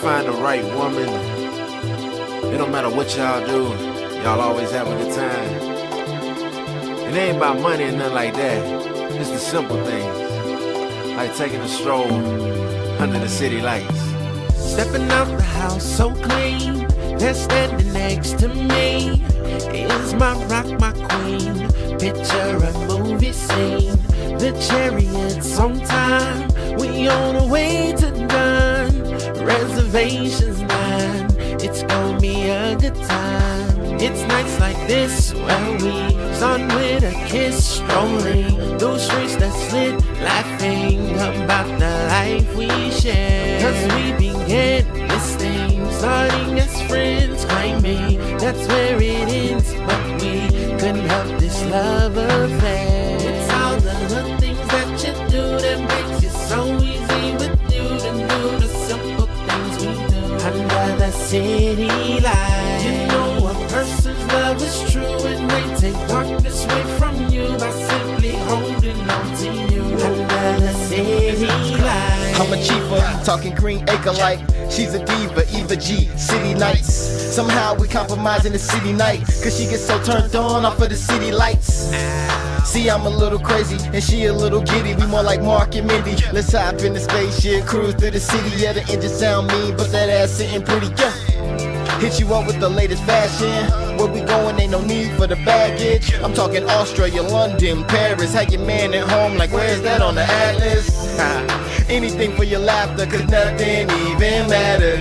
find the right woman, it don't matter what y'all do, y'all always have a good time. It ain't about money or nothing like that. Just the simple things, like taking a stroll under the city lights. Stepping out the house so clean, they're standing next to me. Is my rock, my queen? Picture a movie scene. The chariot's on time, we on the way to done. Reservations 9, it's gonna be a good time. It's nights like this where we start with a kiss, strolling those streets that's lit, laughing about the life we share. Cause we began this thing, starting as friends, claiming that's where it ends, but we couldn't help this love affair. It's all the little things that you do that makes it so easy with you to do the simple things we do under the city lights. You know a person's love is true and they take darkness away from you by simply holding on to you under the city lights. I'm a chifa, talking green acre like she's a diva, Eva G, city nights. Somehow we compromise in the city night, cause she gets so turned on off of the city lights. See, I'm a little crazy and she a little giddy. We more like Mark and Mindy. Let's hop in the spaceship, cruise through the city. Yeah, the engine sound mean, but that ass sitting pretty. Yeah. Hit you up with the latest fashion. Where we going, ain't no need for the baggage. I'm talking Australia, London, Paris. Have your man at home, like where's that on the atlas? Anything for your laughter, cause nothing even matters.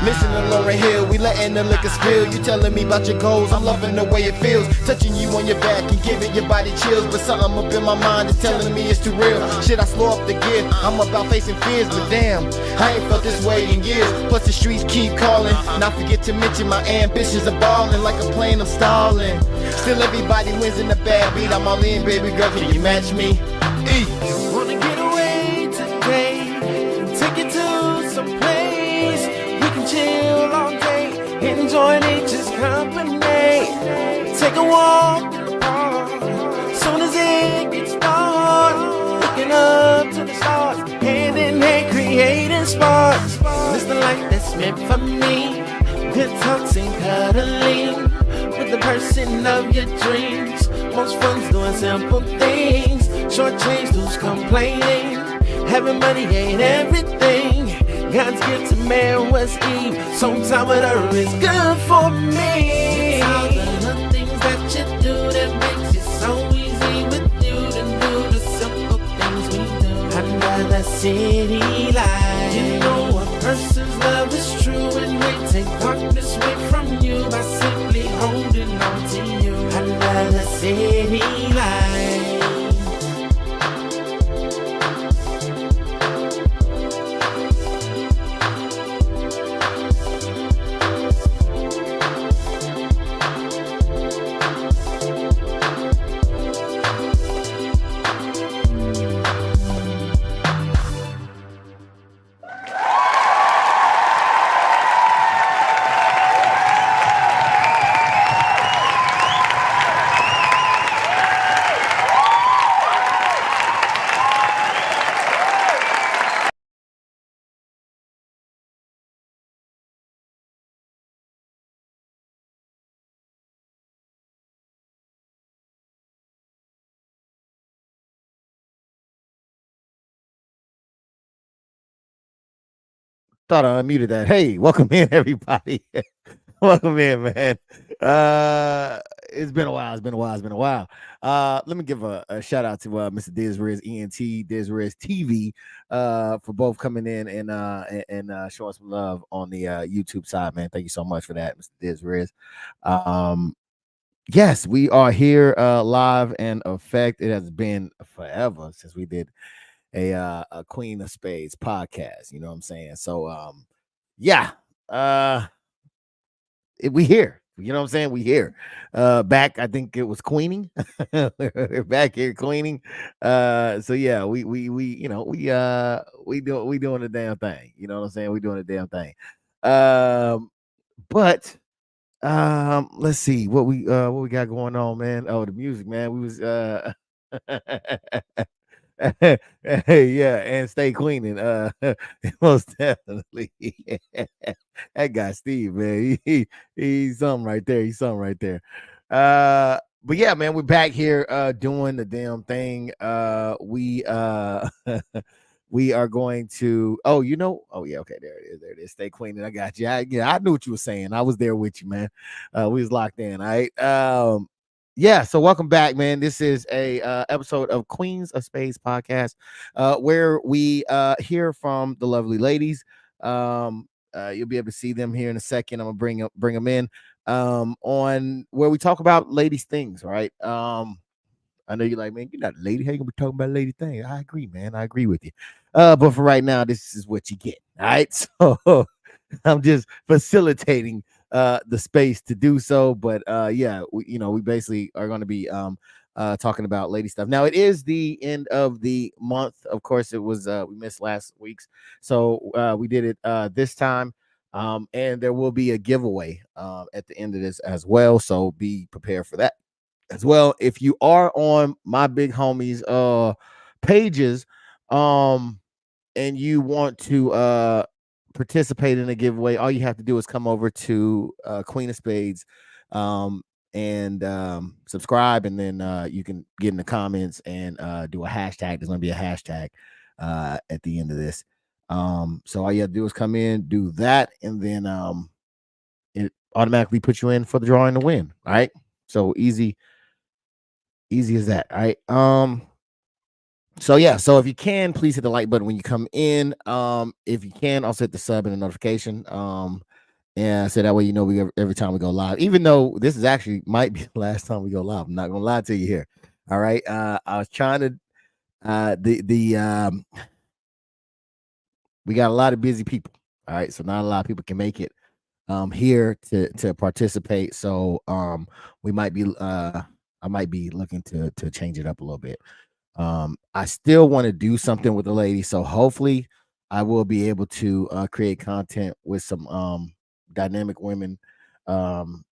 Listen to Lauryn Hill, we letting the liquor spill. You telling me about your goals, I'm loving the way it feels. Touching you on your back and giving your body chills. But something up in my mind is telling me it's too real. Shit, I slow up the gear, I'm about facing fears. But damn, I ain't felt this way in years. Plus the streets keep calling. Not forget to mention my ambitions are balling. Like a plane, I'm stalling. Still everybody wins in the bad beat. I'm all in, baby girl, can you match me? Wanna get away today, take you to some place we can chill all day, enjoy nature's company. Take a walk in the park, soon as it gets dark, looking up to the stars, hand in hand creating sparks. It's the light that's meant for me, good talks and cuddling with the person of your dreams. Most fun's doing simple things, short change, who's complaining? Having money ain't everything. God's gift to man was Eve, so time with her is good for me. It's all the little things that you do that makes it so easy with you to do the simple things we do under the city lights. You know a person's love is true and they take darkness away from you by simply holding on to you under the city lights. Thought I unmuted that. Hey, welcome in, everybody. Welcome in, man. It's been a while. Let me give a shout out to Mr. Dizriz ENT, Dizriz TV, for both coming in and showing some love on the YouTube side, man. Thank you so much for that, Mr. Dizriz. Yes, we are here live and effect. It has been forever since we did a Queen of Spades podcast. You know what I'm saying? So yeah, we here. You know what I'm saying? We here. Back, I think it was cleaning. We're back here cleaning. So yeah, we doing the damn thing. You know what I'm saying? We doing the damn thing. But let's see what we got going on, man. Oh, the music, man. We was Yeah, and stay cleaning. Most definitely. That guy Steve, man, he's something right there. He's something right there. But yeah, man, we're back here doing the damn thing. We are going to. Oh, oh yeah, okay, there it is. There it is. Stay cleaning. I got you. I knew what you were saying. I was there with you, man. We was locked in. All right. Yeah, so welcome back, man. This is a episode of Queens of Spades podcast, where we hear from the lovely ladies. You'll be able to see them here in a second. I'm gonna bring them in on where we talk about ladies things, right? I know you're like, man, you're not a lady. How you gonna be talking about lady things? I agree, man. I agree with you. But for right now, this is what you get. All right. So I'm just facilitating the space to do so. But yeah, we basically are going to be talking about lady stuff. Now it is the end of the month. Of course, it was we missed last week's, so we did it this time. And there will be a giveaway at the end of this as well. So be prepared for that as well. If you are on my big homies pages, and you want to participate in a giveaway, all you have to do is come over to Queen of Spades and subscribe, and then you can get in the comments and do a hashtag. There's going to be a hashtag at the end of this. So all you have to do is come in, do that, and then it automatically puts you in for the drawing to win. All right. So easy as that. All right. So yeah, so if you can, please hit the like button when you come in. If you can, also hit the sub and the notification. And so that way every time we go live, even though this is actually might be the last time we go live. I'm not gonna lie to you here. All right. I was trying to we got a lot of busy people. All right, so not a lot of people can make it here to participate. So we might be I might be looking to change it up a little bit. I still want to do something with the ladies, so hopefully I will be able to create content with some dynamic women on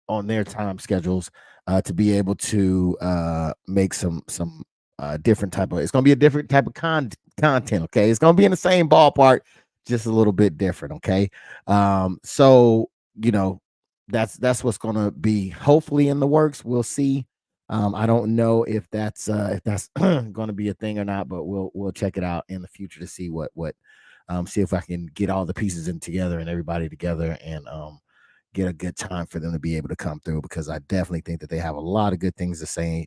their time schedules to be able to make some different type of. It's going to be a different type of content. Okay, it's going to be in the same ballpark, just a little bit different. Okay, so that's what's going to be hopefully in the works. We'll see. I don't know if that's going to be a thing or not, but we'll check it out in the future to see what see if I can get all the pieces in together and everybody together and get a good time for them to be able to come through, because I definitely think that they have a lot of good things to say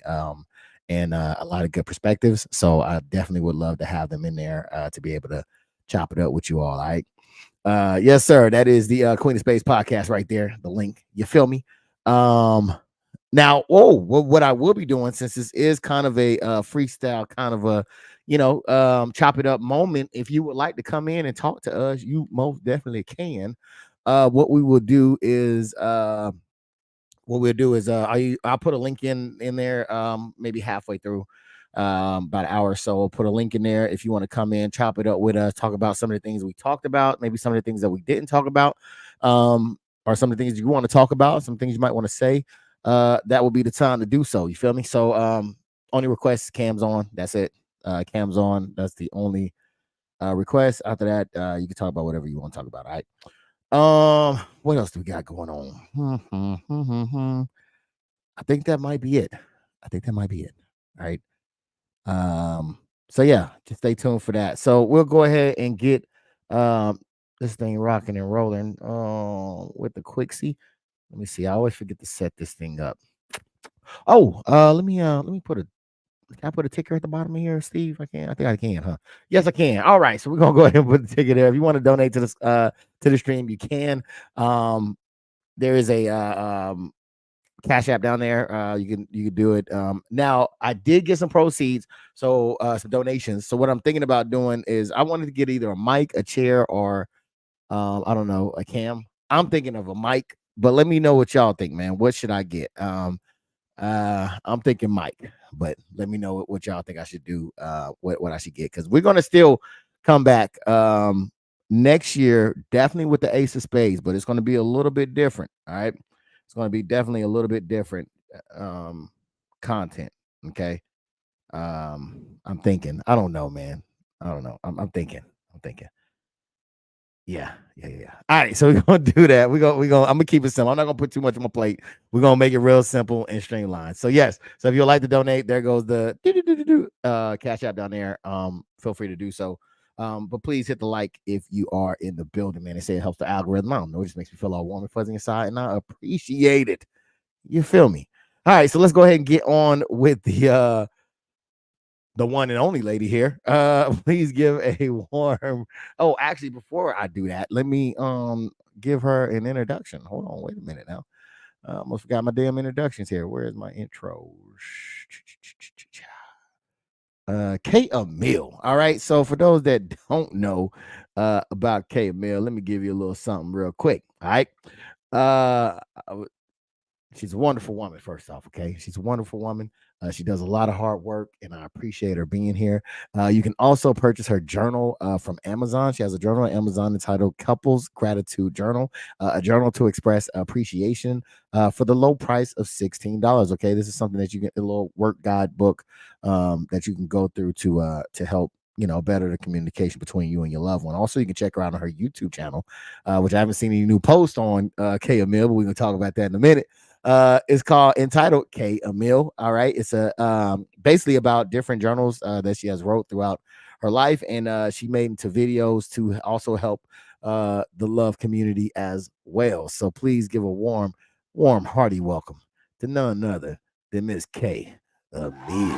and a lot of good perspectives. So I definitely would love to have them in there to be able to chop it up with you all. All right. Yes, sir. That is the Queen of Spades podcast right there. The link. You feel me? Now, what I will be doing, since this is kind of a freestyle, kind of a chop it up moment, if you would like to come in and talk to us, you most definitely can. What we will do is I'll put a link in there maybe halfway through about an hour or so. I'll put a link in there if you want to come in, chop it up with us, talk about some of the things we talked about, maybe some of the things that we didn't talk about, or some of the things you want to talk about, some things you might want to say. That will be the time to do so. You feel me? So only request cams on. That's it. Cams on. That's the only request. After that, you can talk about whatever you want to talk about. All right. What else do we got going on? I think that might be it. All right. So yeah, just stay tuned for that. So we'll go ahead and get this thing rocking and rolling with the Quixie. Let me see. I always forget to set this thing up. Oh, let me put a. Can I put a ticker at the bottom of here, Steve? I think I can, huh? Yes, I can. All right, so we're gonna go ahead and put the ticker there. If you want to donate to the stream, you can. There is a Cash App down there. You can do it. Now I did get some proceeds, so some donations. So what I'm thinking about doing is I wanted to get either a mic, a chair, or I don't know, a cam. I'm thinking of a mic, but let me know what y'all think, man. What should I get? I'm thinking mic, but let me know what y'all think I should do. What I should get, because we're gonna still come back next year, definitely with the Ace of Spades, but it's gonna be a little bit different. All right, it's gonna be definitely a little bit different content. Okay. I'm thinking. I don't know, man. I don't know. I'm thinking. Yeah. All right, so we're gonna do that. I'm gonna keep it simple. I'm not gonna put too much on my plate. We're gonna make it real simple and streamlined. So yes, so if you'd like to donate, there goes the cash app down there. Feel free to do so. But please hit the like if you are in the building, man. They say it helps the algorithm. I don't know, it just makes me feel all warm and fuzzy inside, and I appreciate it. You feel me? All right, so let's go ahead and get on with the one and only lady here. Please give a warm. Oh, actually, before I do that, let me give her an introduction. Hold on, wait a minute now. Almost forgot my damn introductions here. Where is my intro? K Emil. All right. So for those that don't know about K Emil, let me give you a little something real quick. All right. She's a wonderful woman, first off. Okay. She's a wonderful woman. She does a lot of hard work, and I appreciate her being here. You can also purchase her journal from Amazon. She has a journal on Amazon entitled Couples Gratitude Journal, a journal to express appreciation for the low price of $16. Okay. This is something that you get, a little work guide book that you can go through to help better the communication between you and your loved one. Also, you can check her out on her YouTube channel, which I haven't seen any new posts on K Emil, but we're gonna talk about that in a minute. It's entitled K Emil. All right, it's a basically about different journals that she has wrote throughout her life, and she made into videos to also help the love community as well. So please give a warm, hearty welcome to none other than Miss K Emil.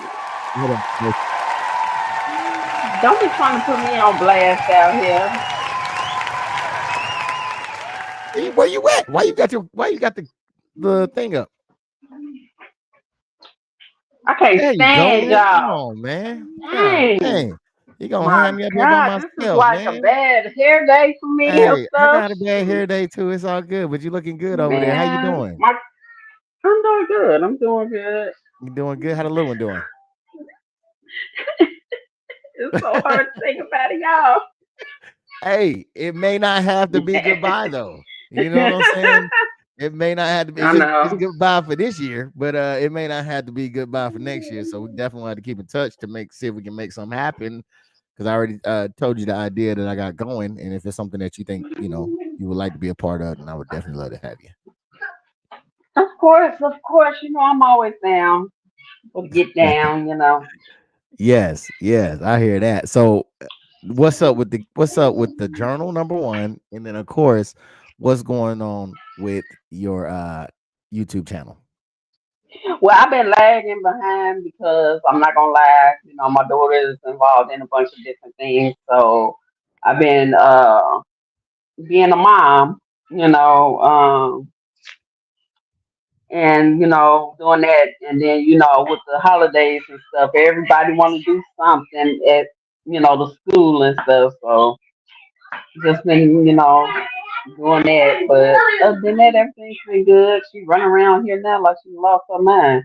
Don't be trying to put me on blast out here. Where you at? Why you got the thing up? I can't stand y'all. Come on, man. Hey, you gonna hand me up here by myself, this is like man. a bad hair day for me. Hey, I got a bad hair day too. It's all good, but you looking good over there. How you doing? I'm doing good. You doing good? How the little one doing? It's so hard to say goodbye to y'all. Hey, it may not have to be goodbye though. You know what I'm saying? It may not have to be it's goodbye for this year, but it may not have to be goodbye for next year. So we definitely have to keep in touch to see if we can make something happen. Because I already told you the idea that I got going, and if it's something that you think you would like to be a part of, then I would definitely love to have you. Of course, I'm always down to get down. Yes, I hear that. So what's up with the journal, number one, and then of course what's going on with your YouTube channel? Well, I've been lagging behind because I'm not gonna lie, my daughter is involved in a bunch of different things. So I've been being a mom, and doing that, and then with the holidays and stuff, everybody want to do something at the school and stuff. So just been doing that, but other than that, everything's been good. She running around here now like she lost her mind,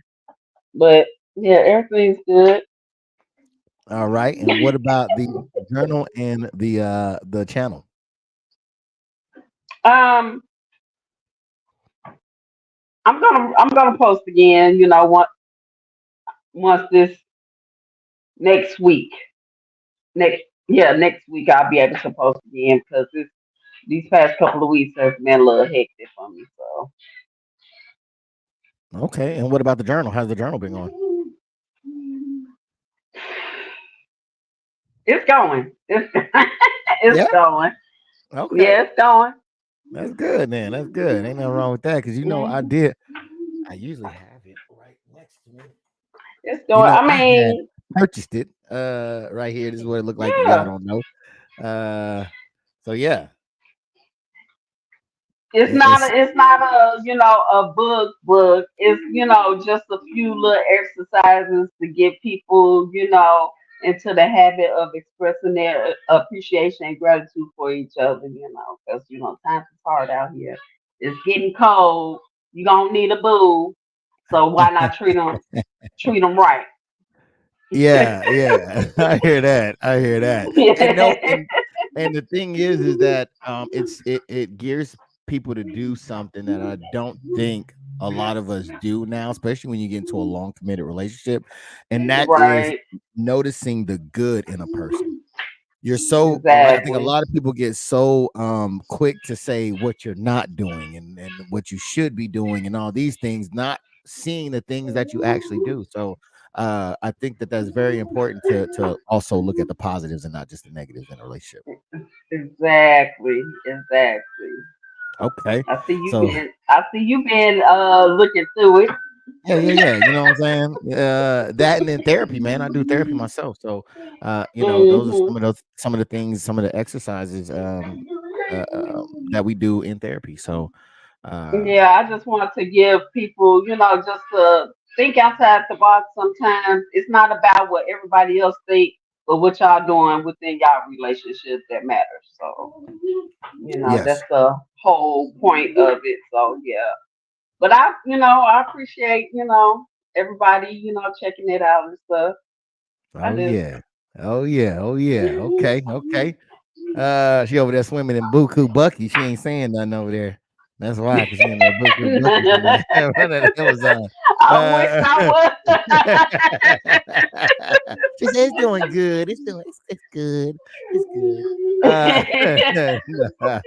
but yeah, everything's good. All right, and what about the journal and the channel? I'm gonna post again. Once this next week. Next week I'll be able to post again because these past couple of weeks has been a little hectic for me. So okay, and what about the journal? How's the journal been going? It's going. It's going. Okay. Yeah, it's going. That's good, man. That's good. Ain't nothing wrong with that because I usually have it right next to me. It's going. I purchased it right here. This is what it looked like. Yeah. Y'all don't know. So yeah. It's not a book. It's just a few little exercises to get people into the habit of expressing their appreciation and gratitude for each other. Because times is hard out here. It's getting cold. You don't need a boo, so why not treat them right? Yeah, I hear that. And the thing is that it gears people to do something that I don't think a lot of us do now, especially when you get into a long committed relationship, and that is Right. noticing the good in a person. You're so I think a Exactly. lot of people get so quick to say what you're not doing and what you should be doing and all these things, not seeing the things that you actually do. So I think that that's very important to also look at the positives and not just the negatives in a relationship. Exactly. Exactly. Okay. I see you So been. I see you been looking through it. yeah. You know what I'm saying? That and then therapy, man. I do therapy myself. So those are Hmm. some of the things, some of the exercises that we do in therapy. So Yeah, I just want to give people, just to think outside the box. Sometimes it's not about what everybody else think, but what y'all doing within y'all relationship that matters. So, that's yes. the whole point of it. So yeah. But I appreciate, everybody, checking it out and stuff. I Oh do. yeah. Oh yeah. Oh yeah. Okay. Okay. She over there swimming in Buku Bucky. She ain't saying nothing over there. That's why, because she in there Buku Bucky somewhere running Amazon. I wish Uh, I was. she said it's doing good. It's good. It's good. Uh,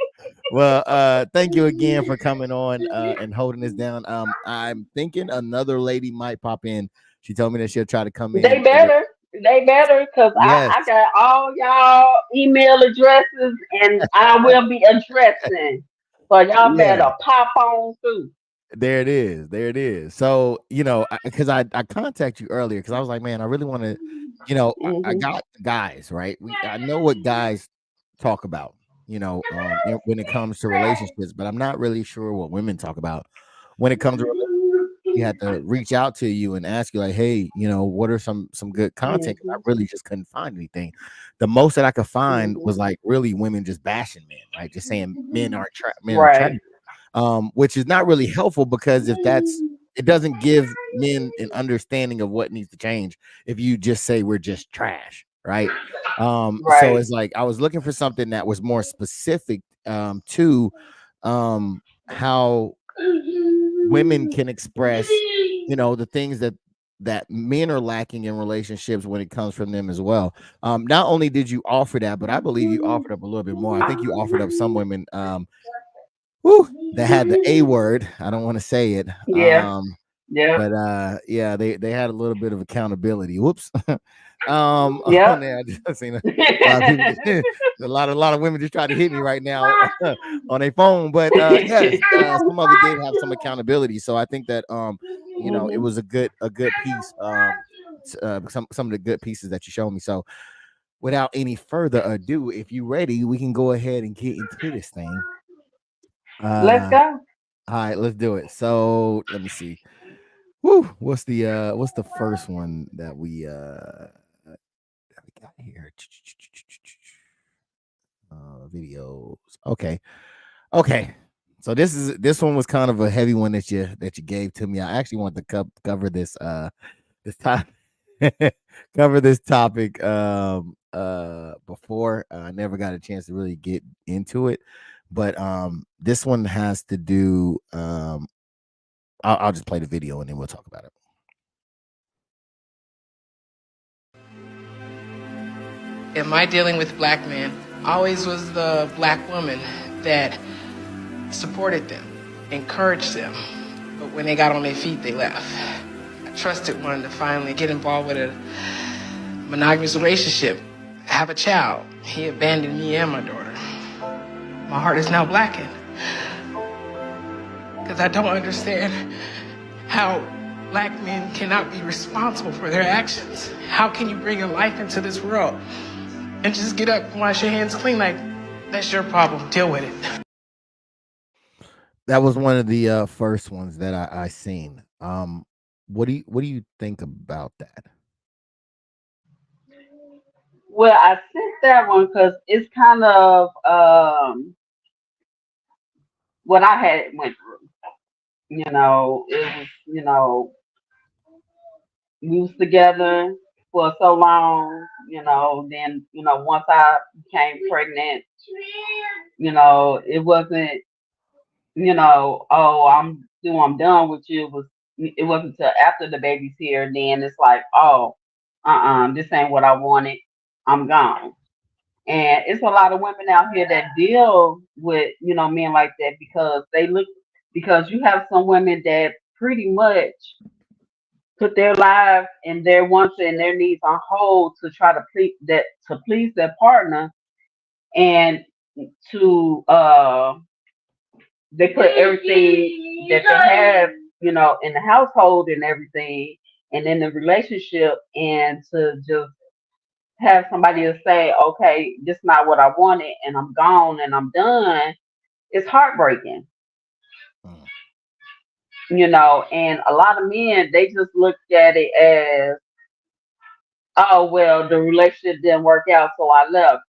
well, thank you again for coming on and holding this down. I'm thinking another lady might pop in. She told me that she'll try to come They in. better. They better, because I Yes, got all y'all email addresses and I will be addressing. So y'all yeah. better pop on through. There it is. There it is. So, because I contact you earlier because I was like, man, I really want to, I Hmm. got guys, right? I know what guys talk about, when it comes to relationships, but I'm not really sure what women talk about when it comes to we had to reach out to you and ask you like, hey, what are some good content? 'Cause I Hmm. really just couldn't find anything. The most that I could find Hmm. was like really women just bashing men, right? Just saying men are trash, Right. which is not really helpful because if that's it doesn't give men an understanding of what needs to change if you just say we're just trash, right? So Right. it's like I was looking for something that was more specific to how women can express, the things that men are lacking in relationships when it comes from them as well. Not only did you offer that, but I believe you offered up a little bit more. I think you offered up some women that had the A word. I don't want to say it. Yeah. Yeah. But yeah, they had a little bit of accountability. Whoops. On Yep. there, I just seen a lot of people a lot of women just try to hit me right now on a phone. But yes, some of it did have some accountability. So I think that it Hmm. was a good piece. Some of the good pieces that you showed me. So without any further ado, if you're ready, we can go ahead and get into this thing. Let's Uh go. all right, let's do it. So let me see. Woo, what's the first one that we got here? Videos. Okay. Okay. So this one was kind of a heavy one that you gave to me. I actually want to cover this topic cover this topic before. I never got a chance to really get into it. But this one has to do I'll just play the video and then we'll talk about it. In my dealing with black men, always was the black woman that supported them, encouraged them, but when they got on their feet, they left. I trusted one to finally get involved with a monogamous relationship, have a child. He abandoned me and my daughter. My heart is now blackened because I don't understand how black men cannot be responsible for their actions. How can you bring a life into this world and just get up and wash your hands clean? Like, that's your problem, deal with it. That was one of the first ones that I seen. What do you think about that? Well, I sent that one because it's kind of what I had went through. It was, we was together for so long, then, once I became pregnant, it wasn't oh, I'm done with you. It wasn't until after the baby's here, then it's like, oh, this ain't what I wanted. I'm gone. And it's a lot of women out here that deal with, men like that because you have some women that pretty much put their lives and their wants and their needs on hold to try to please their partner, and to they put everything that they have, in the household and everything and in the relationship, and to just have somebody to say, okay, this is not what I wanted and I'm gone and I'm done. It's heartbreaking, Mm. and a lot of men, they just looked at it as, oh, well, the relationship didn't work out, so I left.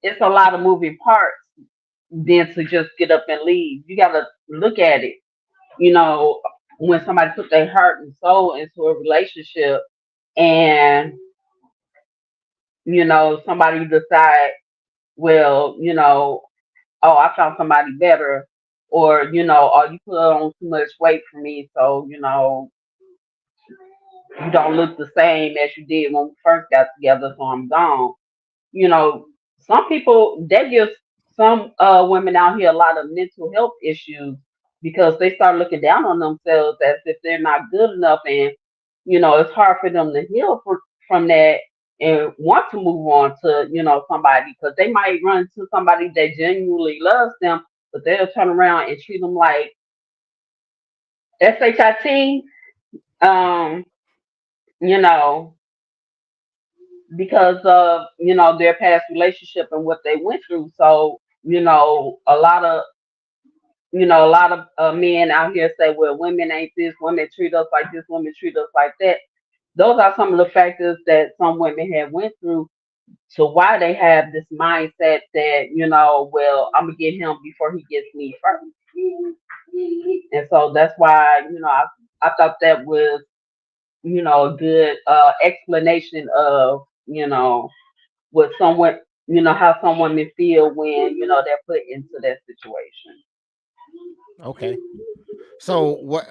It's a lot of moving parts than to just get up and leave. You got to look at it, you know, when somebody put their heart and soul into a relationship, and, somebody decide, well, oh, I found somebody better, or, oh, you put on too much weight for me, so, you don't look the same as you did when we first got together, so I'm gone. you know, some people, that gives some women out here a lot of mental health issues because they start looking down on themselves as if they're not good enough, and it's hard for them to heal from that and want to move on to somebody, because they might run into somebody that genuinely loves them, but they'll turn around and treat them like shit, um, you know, because of their past relationship and what they went through. So a lot of men out here say, well, women ain't this, women treat us like this, women treat us like that. Those are some of the factors that some women have went through to why they have this mindset that, well, I'm gonna get him before he gets me first. And so that's why, I thought that was, a good explanation of, what someone, how some women feel when, they're put into that situation. Okay. So what?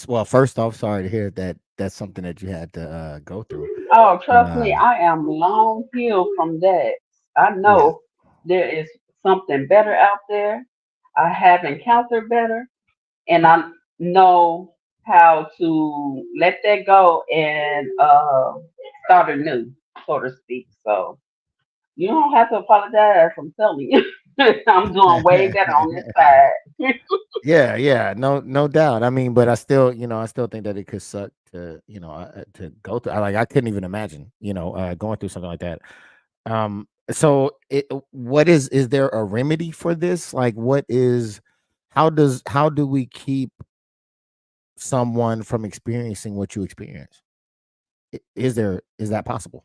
Well, first off, sorry to hear that. That's something that you had to go through. Oh, trust me, Um, I am long healed from that. I yeah. know there is something better out there. I have encountered better, and I know how to let that go and start anew, so to speak. So you don't have to apologize. I'm telling you, I'm doing way better on this side. Yeah, yeah, no doubt. I mean, but I still, I still think that it could suck to, to go through. I couldn't even imagine, going through something like that. So what is there a remedy for this? Like, how do we keep someone from experiencing what you experience? Is that possible?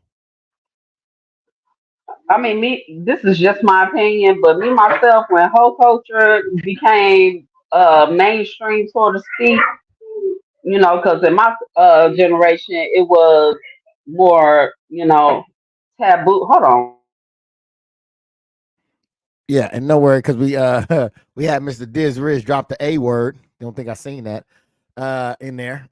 I mean, this is just my opinion, but me myself, when whole culture became mainstream, so to speak, because in my generation, it was more, taboo. Hold on. Yeah, and no worry, because we we had Mr. Diz Riz drop the A word. Don't think I seen that in there.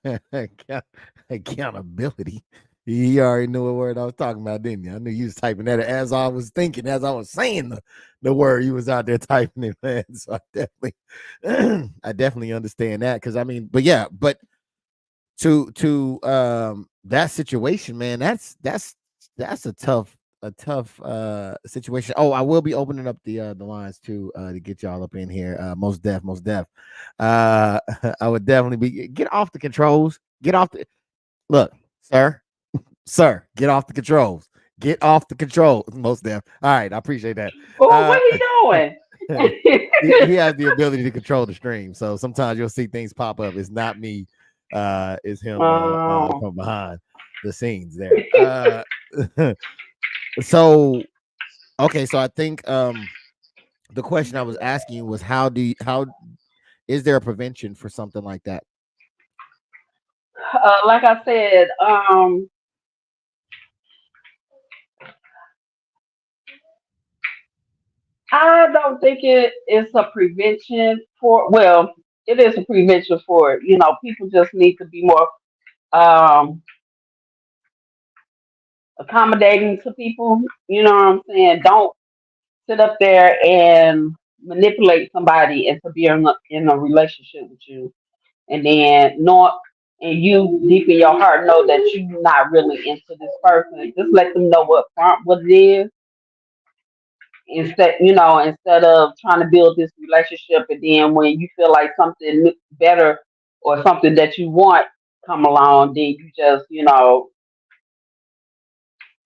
Account- Accountability. You already knew what word I was talking about, didn't you? I knew you was typing that as I was thinking, as I was saying the word, you was out there typing it, man. So I definitely I definitely understand that. Cause I mean, but yeah, but to that situation, man, that's a tough situation. Oh, I will be opening up the lines to get y'all up in here. Most deaf. Uh I would definitely be get off the controls. Get off the look, sir, get off the controls. Get off the control. Most deaf. All right, I appreciate that. Well, Uh what are you he doing? has the ability to control the stream. So sometimes you'll see things pop up. It's not me, it's him Oh. from behind the scenes there. So okay, so I think the question I was asking you was how is there a prevention for something like that? Like I said, I don't think it is a prevention for. Well, it is a prevention for it. People just need to be more um accommodating to people. You know what I'm saying? Don't sit up there and manipulate somebody into being in a relationship with you, and then not, and you deep in your heart know that you're not really into this person. Just let them know what it is, instead of trying to build this relationship, and then when you feel like something better or something that you want come along, then you just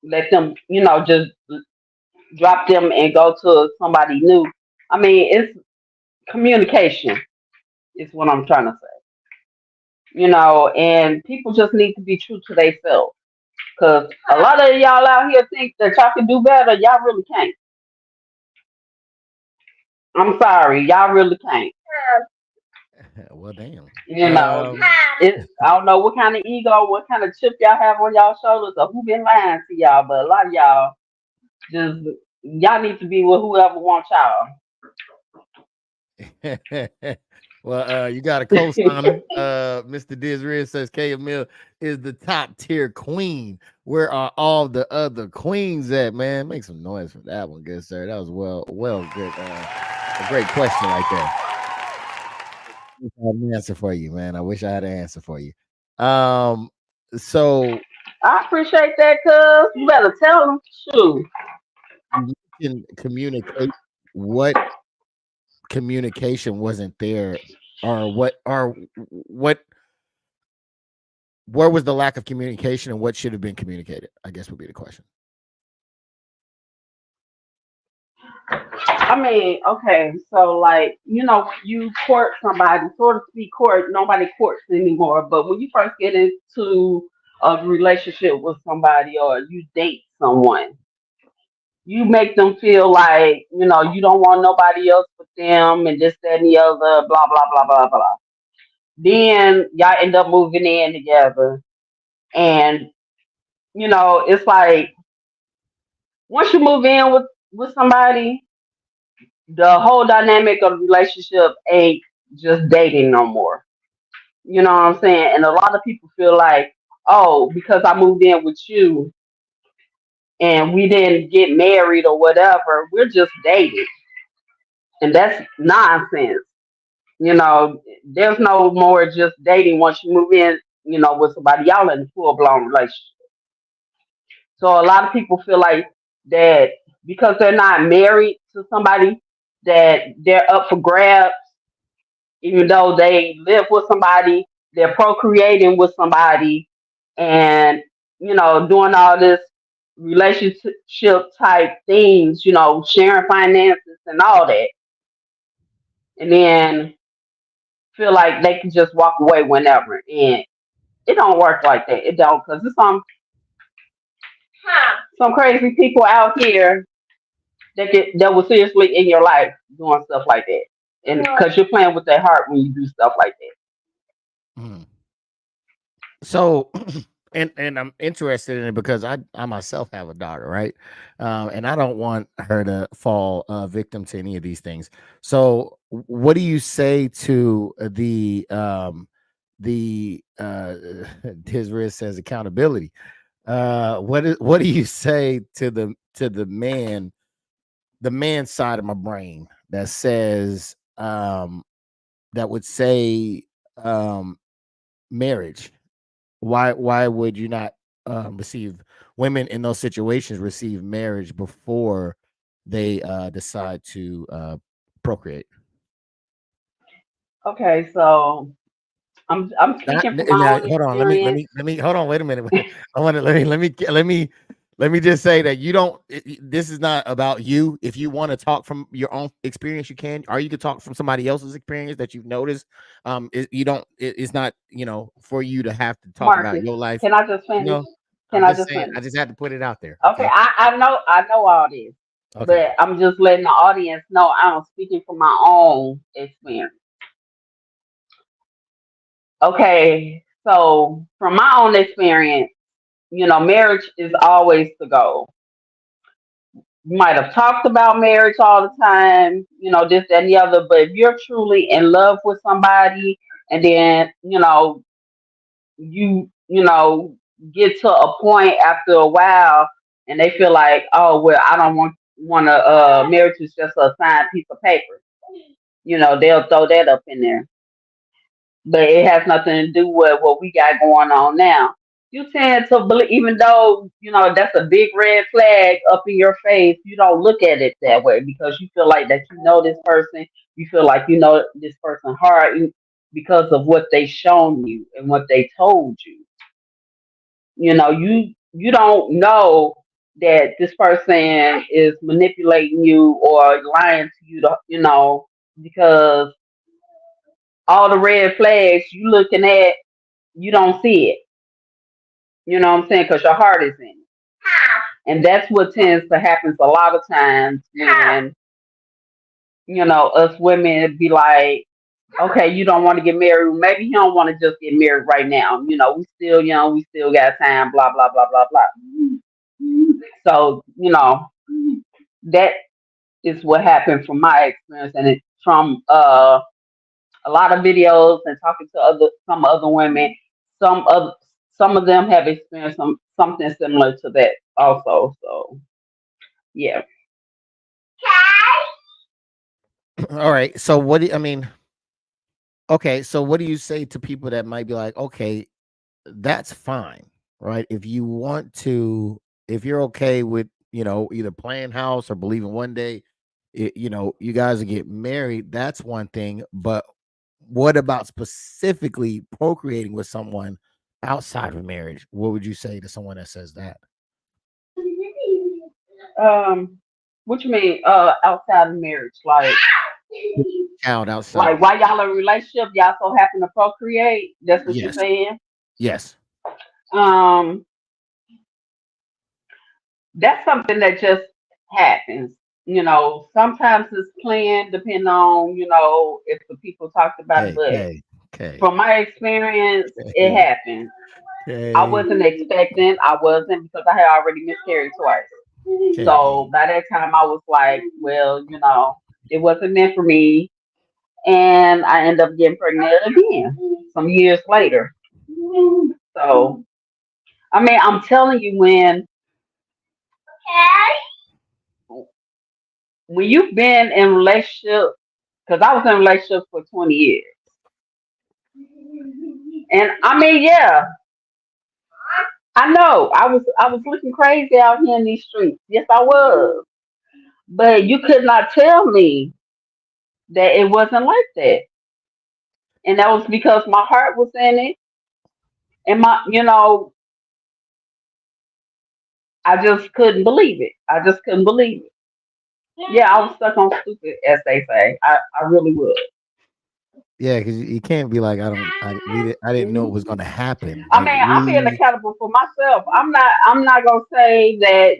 let them just drop them and go to somebody new. I mean, it's communication is what I'm trying to say. And people just need to be true to themselves. Because a lot of y'all out here think that y'all can do better. Y'all really can't. I'm sorry. Y'all really can't. Well, damn. You know, Um, I don't know what kind of ego, what kind of chip y'all have on y'all shoulders, or who been lying to y'all, but a lot of y'all just, y'all need to be with whoever wants y'all. well, you got a co-signer. Mr. Disred says K Mill is the top tier queen. Where are all the other queens at, man? Make some noise for that one, good sir. That was well good. A great question right there. I had an answer for you, man. I wish I had an answer for you. Um, so I appreciate that, cuz. You better tell them. Shoot. you can communicate what communication wasn't there, or what where was the lack of communication and what should have been communicated, I guess would be the question. I mean, okay, so like, when you court somebody, sort of speak court, nobody courts anymore. But when you first get into a relationship with somebody or you date someone, you make them feel like, you don't want nobody else but them and this, that, and the other, blah, blah, blah, blah, blah. Then y'all end up moving in together. And, it's like once you move in with somebody, the whole dynamic of the relationship ain't just dating no more. You know what I'm saying? And a lot of people feel like, oh, because I moved in with you and we didn't get married or whatever, we're just dating. And that's nonsense. There's no more just dating once you move in, with somebody. Y'all in a full blown relationship. So a lot of people feel like that because they're not married to somebody, that they're up for grabs, even though they live with somebody, they're procreating with somebody, and doing all this relationship type things, sharing finances and all that, and then feel like they can just walk away whenever, and it don't work like that. It don't, because there's some crazy people out here that will seriously in your life doing stuff like that, and because you're playing with their heart when you do stuff like that. Mhm. So and I'm interested in it because I myself have a daughter, right? And I don't want her to fall victim to any of these things. So what do you say to the Disriz says accountability? What do you say to the man side of my brain that says that would say um marriage? Why would you not receive women in those situations receive marriage before they decide to procreate? Okay, so I'm Not, speaking from and my now, own hold on. experience. Let me hold on. Wait a minute. I want to let me just say that you don't. This is not about you. If you want to talk from your own experience, you can, or you can talk from somebody else's experience that you've noticed. You don't. It's not for you to have to talk about Marcus, your life. can I just You finish? know, Can I'm I just just saying. finish? I just had to put it out there. Okay, Okay. I know all this, Okay. but I'm just letting the audience know I'm speaking from my own experience. Okay, so from my own experience, marriage is always the goal. you might have talked about marriage all the time, this, that, and the other. But if you're truly in love with somebody, and then you get to a point after a while, and they feel like, oh well, I don't want to marriage is just a signed piece of paper. They'll throw that up in there, but it has nothing to do with what we got going on now. You tend to believe, even though that's a big red flag up in your face, you don't look at it that way because you feel like that this person, you feel like this person hard because of what they shown you and what they told you. You don't know that this person is manipulating you or lying to you, because all the red flags you looking at, you don't see it. You know what I'm saying? Because your heart is in it. And that's what tends to happen a lot of times when, us women be like, okay, you don't want to get married. Maybe you don't want to just get married right now. We still young, we still got time, blah, blah, blah, blah, blah. So, that is what happened from my experience, and it's from a lot of videos and talking to some other women. Some of some of them have experienced something similar to that also. So yeah. All right. So what do I mean? Okay. So what do you say to people that might be like, okay, that's fine, right? If you want to, if you're okay with, either playing house or believing one day, you guys will get married, that's one thing. But what about specifically procreating with someone outside of marriage? What would you say to someone that says that? What you mean outside of marriage? Like Out outside. while y'all in a relationship, y'all so happen to procreate? That's what you're Yes. saying? Yes. Um, that's something that just happens. Sometimes it's planned, depending on if the people talked about it. Okay. But Okay. Okay. from my experience, it Okay. happened. I wasn't expecting. I wasn't, because I had already miscarried twice. So by that time, I was like, well, it wasn't meant for me, and I ended up getting pregnant again some years later. So I mean, I'm telling you, when you've been in relationship, because I was in a relationship for 20 years, and I mean, yeah, I know I was looking crazy out here in these streets. Yes, I was, but you could not tell me that it wasn't like that, and that was because my heart was in it, and I just couldn't believe it. I just couldn't believe it. Yeah, I was stuck on stupid, as they say. I really was. Yeah, because you can't be like, I didn't know it was going to happen. I Like mean, I'm being accountable for myself. I'm not gonna say that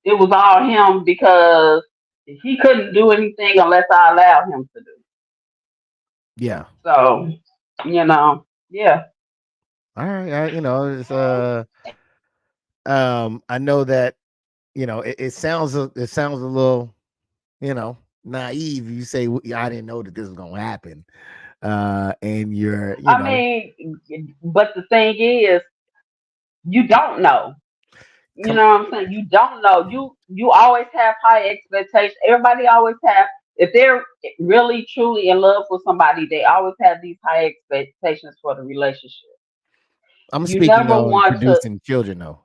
it was all him, because he couldn't do anything unless I allowed him to do. yeah. So, yeah. All right. It's I know that it sounds a little naive. You say, I didn't know that this was gonna happen, and you're I mean, but the thing is, you don't know. You come. know what I'm saying? You don't know. You always have high expectations. Everybody always have. If they're really truly in love with somebody, they always have these high expectations for the relationship. I'm You speaking never on want to. producing children, though.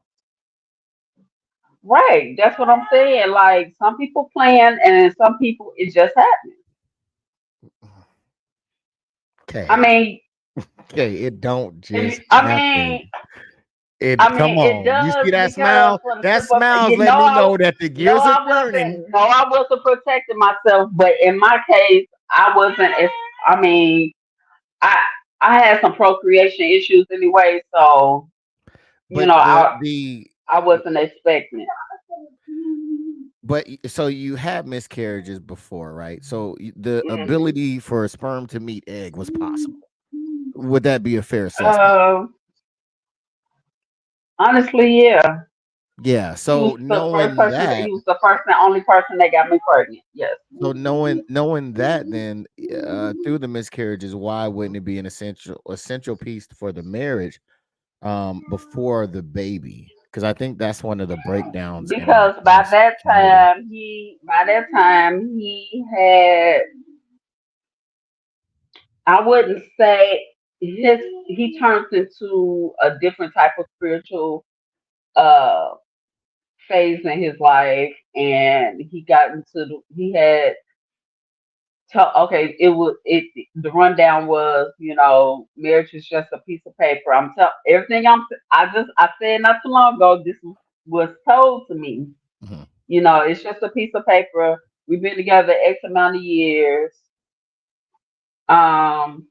Right. That's what I'm saying. Like, some people plan, and some people it just happens. I Okay, mean, okay, it don't just I happen. mean, Come it on, you does, see that because smile? for the That simple fact, smile's letting me know that the gears are turning. I wasn't protecting myself. But in my case, I wasn't. I mean, I I had some procreation issues anyway, so you But know, the I wasn't expecting it. but so you had miscarriages before, right? So the Mhm. ability for a sperm to meet egg was possible. Would that be a fair assessment? Uh, honestly, yeah. Yeah. So knowing that, he was the first and only person that got me pregnant. Yes. so knowing that, then through the miscarriages, why wouldn't it be an essential piece for the marriage before the baby? Because I think that's one of the breakdowns in our Because by that community. time he had, I wouldn't say he turned into a different type of spiritual uh phase in his life, and he had okay, the rundown was, marriage is just a piece of paper. Everything I said not too long ago, this was told to me. Mhm. It's just a piece of paper. We've been together X amount of years. Um,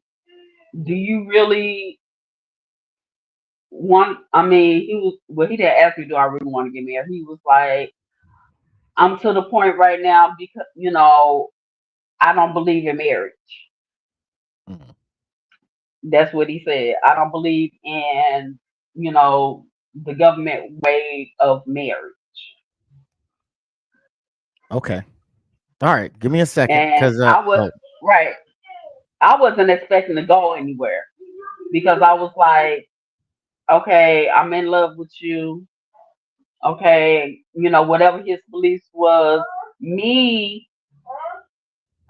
do you really he didn't ask me, do I really want to get married? He was like, I'm to the point right now because, I don't believe in marriage. Mhm. That's what he said. I don't believe in, you know, the government way of marriage. Okay. All right. Give me a second, And because right. I wasn't expecting to go anywhere because I was like, okay, I'm in love with you. Okay, whatever his beliefs was, me,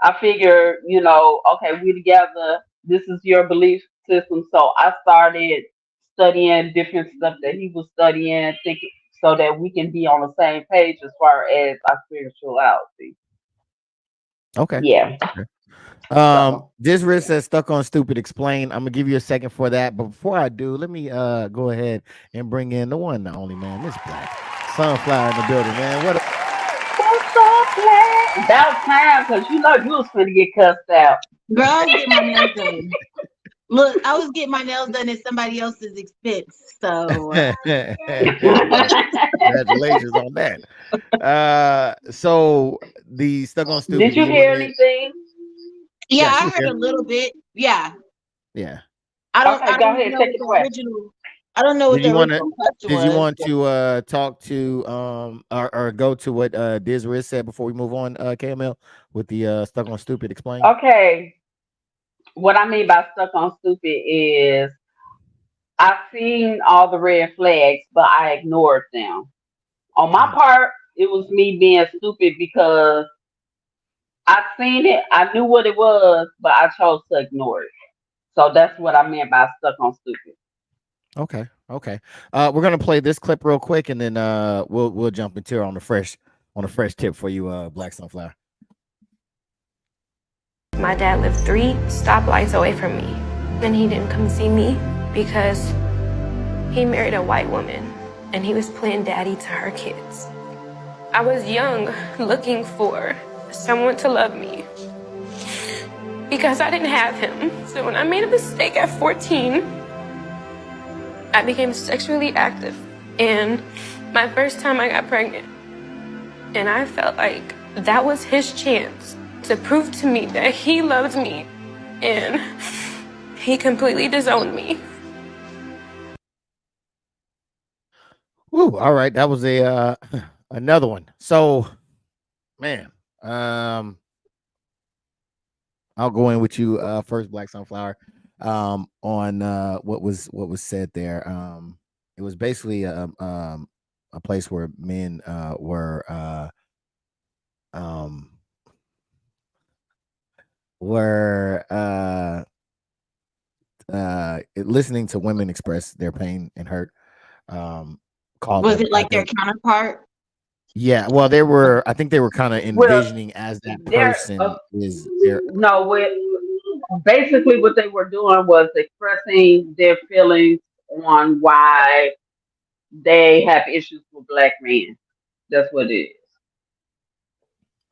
I figured, okay, we together. This is your belief system. So I started studying different stuff that he was studying, thinking so that we can be on the same page as far as our spirituality. okay. Yeah. Okay. So This Riz says stuck on stupid. Explain. I'm gonna give you a second for that, but before I do, let me go ahead and bring in the one, the only man, Miss Black Sunflower in the building, man. What? what's up, man? About time, because you was finna get cussed out. Girl, I was getting my nails done. Look, I was getting my nails done at somebody else's expense. So Congratulations on that. So the stuck on stupid. Did Do you you want hear to? anything? yeah, Yeah, I she's heard here. a little bit. Yeah. Yeah. Okay, I go don't ahead, know take what it the away. original I don't know what Did the you want to? original question Did you was. want to talk to or go to what Diz Riz said before we move on, KML, with the stuck on stupid? Explain. Okay, what I mean by stuck on stupid is I've seen all the red flags, but I ignored them. On my Mhm. part, it was me being stupid because I seen it, I knew what it was, but I chose to ignore it. So that's what I meant by stuck on stupid. Okay. Okay. We're gonna play this clip real quick, and then we'll jump into it on a fresh tip for you, Black Sunflower. My dad lived 3 stoplights away from me, and he didn't come see me because he married a white woman, and he was playing daddy to her kids. I was young, looking for someone to love me because I didn't have him. So when I made a mistake at 14, I became sexually active, and my first time I got pregnant. And I felt like that was his chance to prove to me that he loved me, and he completely disowned me. Woo, all right, that was a another one. So, man, I'll go in with you first, Black Sunflower, on what was said there. It was basically a place where men um were listening to women express their pain and hurt. Called Was them, it I like their think. counterpart? Yeah, well, I think they were kind of Well, envisioning as that they're person is their. no, basically what they were doing was expressing their feelings on why they have issues with black men. That's what it is.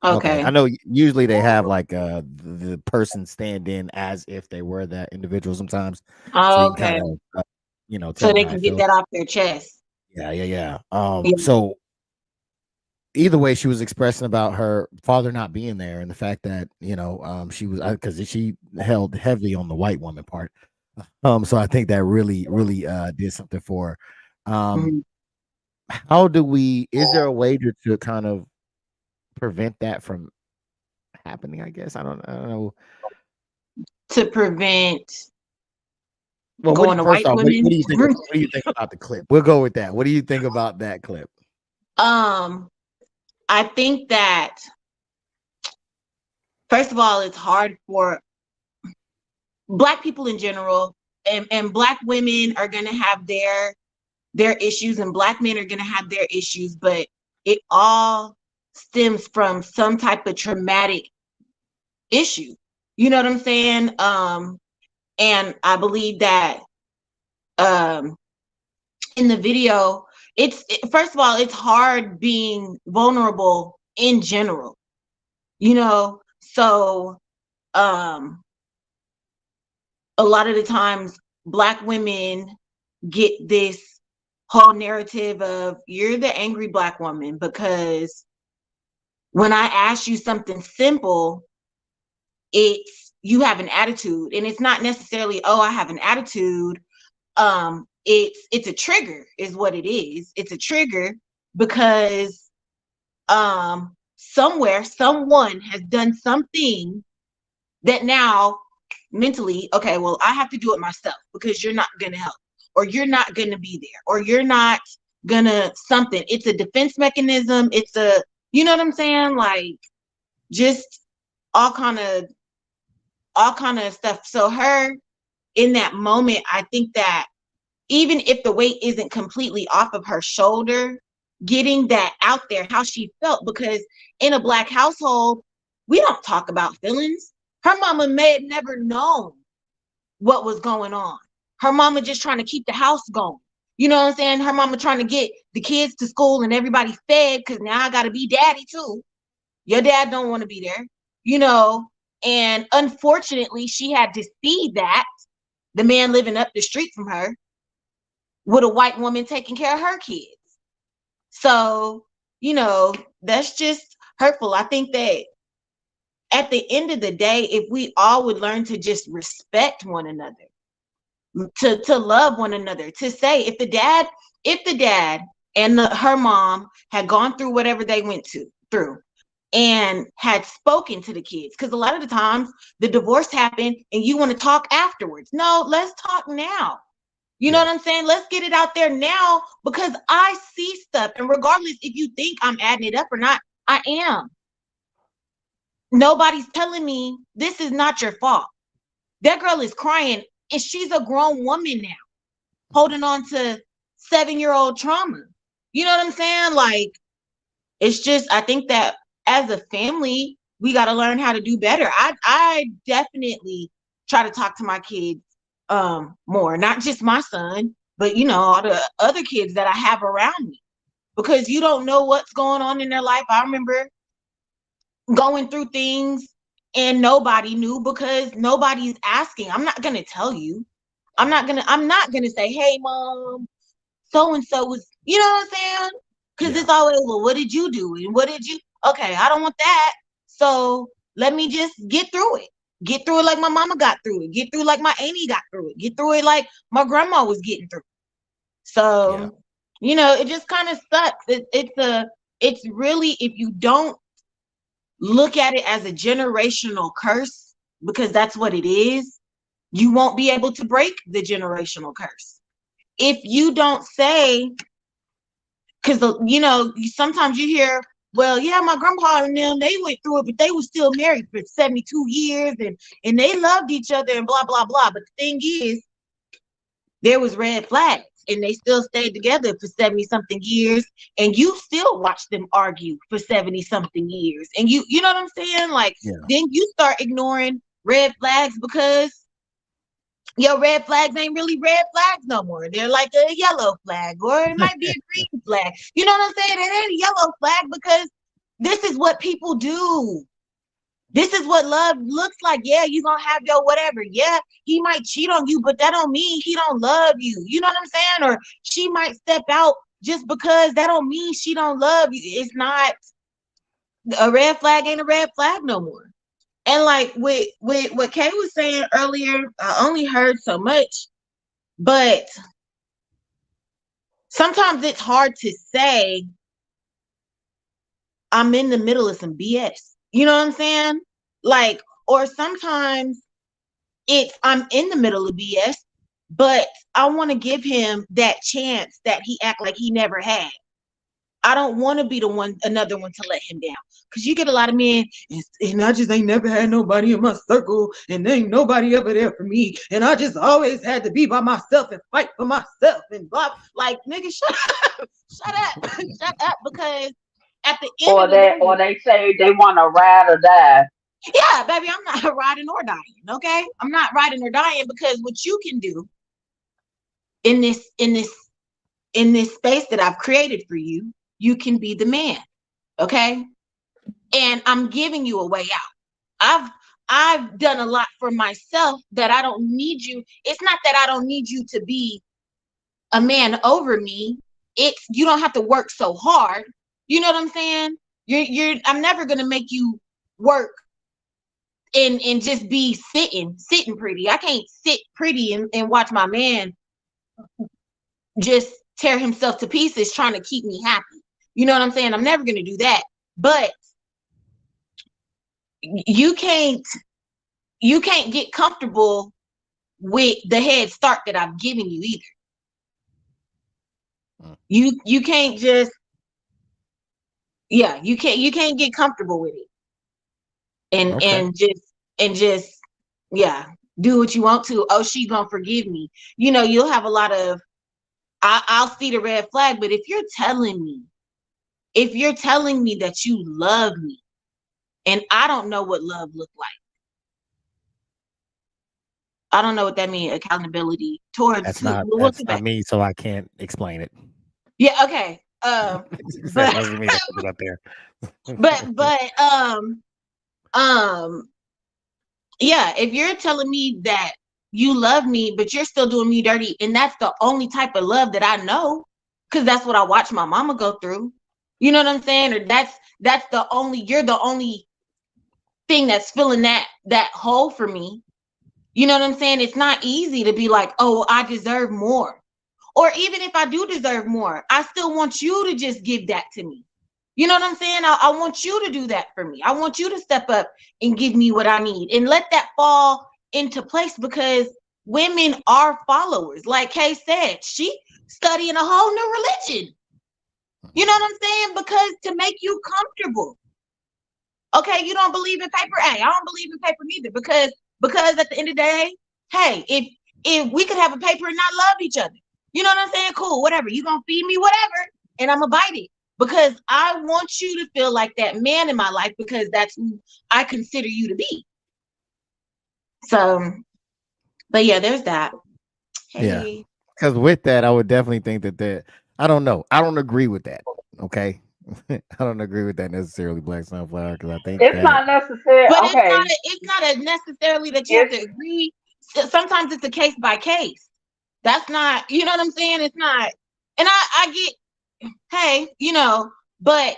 Okay, I Okay. know usually they have like the person stand in as if they were that individual sometimes, so you can kind Okay. of tell So them they how I can get feel. that off their chest. Yeah, yeah, yeah. Yeah. So either way, she was expressing about her father not being there and the fact that she was because she held heavy on the white woman part. So I think that really did something for her. Mhm. how do we? Is there a way to kind of prevent that from happening? I guess I don't know. To prevent Well, going to first white off, what women. do you think? What do you think about the clip? We'll go with that. What do you think about that clip? I think that first of all, it's hard for Black people in general, and Black women are gonna have their issues, and Black men are gonna have their issues, but it all stems from some type of traumatic issue. You know what I'm saying? And I believe that in the video, first of all, it's hard being vulnerable in general, you know. So a lot of the times Black women get this whole narrative of you're the angry Black woman, because when I ask you something simple, it's you have an attitude, and it's not necessarily, oh, I have an attitude. It's a trigger is what it is. It's a trigger because somewhere someone has done something that now mentally, okay, well, I have to do it myself because you're not gonna help, or you're not gonna be there, or you're not gonna something. It's a defense mechanism. It's a, you know what I'm saying? Like just all kind of stuff. So her in that moment, I think that even if the weight isn't completely off of her shoulder, getting that out there, how she felt, because in a Black household, we don't talk about feelings. Her mama may have never known what was going on. Her mama just trying to keep the house going. You know what I'm saying? Her mama trying to get the kids to school and everybody fed, because now I got to be daddy too. Your dad don't want to be there, you know? And unfortunately, she had to see that, the man living up the street from her, with a white woman taking care of her kids. So, you know, that's just hurtful. I think that at the end of the day, if we all would learn to just respect one another, to love one another, to say if the dad and her mom had gone through whatever they went through and had spoken to the kids, because a lot of the times the divorce happened and you want to talk afterwards. No, let's talk now. You know what I'm saying? Let's get it out there now, because I see stuff. And regardless if you think I'm adding it up or not, I am. Nobody's telling me this is not your fault. That girl is crying, and she's a grown woman now, holding on to 7-year-old trauma. You know what I'm saying? Like, it's just, I think that as a family, we got to learn how to do better. I definitely try to talk to my kids more, not just my son, but you know, all the other kids that I have around me, because you don't know what's going on in their life. I remember going through things and nobody knew because nobody's asking. I'm not gonna tell you. I'm not gonna say, hey mom, so and so was, you know what I'm saying? Because it's always, well, what did you do? And what did you, okay, I don't want that. So let me just get through it. Get through it like my mama got through it. Get through it like my auntie got through it. Get through it like my grandma was getting through. So, you know, it just kind of sucks. It's really, if you don't look at it as a generational curse, because that's what it is, you won't be able to break the generational curse. If you don't say, because, you know, sometimes you hear, well, yeah, my grandpa and them, they went through it, but they were still married for 72 years and they loved each other and blah, blah, blah. But the thing is, there was red flags and they still stayed together for 70 something years. And you still watch them argue for 70 something years. And you know what I'm saying? Like, then you start ignoring red flags because your red flags ain't really red flags no more. They're like a yellow flag, or it might be a green flag. You know what I'm saying? It ain't a yellow flag because this is what people do. This is what love looks like. Yeah, you gonna have your whatever. Yeah, he might cheat on you, but that don't mean he don't love you. You know what I'm saying? Or she might step out just because that don't mean she don't love you. It's not, a red flag ain't a red flag no more. And like with what Kay was saying earlier, I only heard so much, but sometimes it's hard to say I'm in the middle of some BS. You know what I'm saying? Like, or sometimes it's I'm in the middle of BS, but I want to give him that chance that he act like he never had. I don't want to be another one to let him down. Cause you get a lot of men, and I just ain't never had nobody in my circle, and there ain't nobody ever there for me, and I just always had to be by myself and fight for myself and blah. Like, nigga, shut up, shut up, shut up. Because at the end of the day, Or they say they want to ride or die. yeah, baby, I'm not riding or dying. Okay, I'm not riding or dying because what you can do in this space that I've created for you, you can be the man. Okay. And I'm giving you a way out. I've done a lot for myself that I don't need you. It's not that I don't need you to be a man over me. It's you don't have to work so hard. You know what I'm saying? I'm never gonna make you work and just be sitting pretty. I can't sit pretty and watch my man just tear himself to pieces trying to keep me happy. You know what I'm saying? I'm never gonna do that. But you can't get comfortable with the head start that I've given you either. You can't just you can't get comfortable with it and just do what you want to. Oh, she's gonna forgive me. You know, you'll have a lot of I'll see the red flag, but if you're telling me that you love me and I don't know what love look like, I don't know what that means. Accountability towards That's not me, so I can't explain it. Yeah, okay. But yeah, if you're telling me that you love me, but you're still doing me dirty, and that's the only type of love that I know, because that's what I watched my mama go through. You know what I'm saying? Or you're the only thing that's filling that hole for me. You know what I'm saying? It's not easy to be like, oh, I deserve more. Or even if I do deserve more, I still want you to just give that to me. You know what I'm saying? I want you to do that for me. I want you to step up and give me what I need and let that fall into place, because women are followers. Like Kay said, she studying a whole new religion. You know what I'm saying? Because to make you comfortable. Okay, you don't believe in paper? Hey, I don't believe in paper neither, because at the end of the day, hey, if we could have a paper and not love each other, you know what I'm saying? Cool, whatever. You gonna feed me whatever, and I'm gonna bite it, because I want you to feel like that man in my life, because that's who I consider you to be. So, but yeah, there's that. Hey. Yeah, because with that, I would definitely think that I don't know. I don't agree with that. Okay. I don't agree with that necessarily, Black Sunflower, because I think it's not necessary. But okay, it's not necessarily that you have to agree. Sometimes it's a case by case. That's not, you know what I'm saying? It's not, and I get, hey, you know, but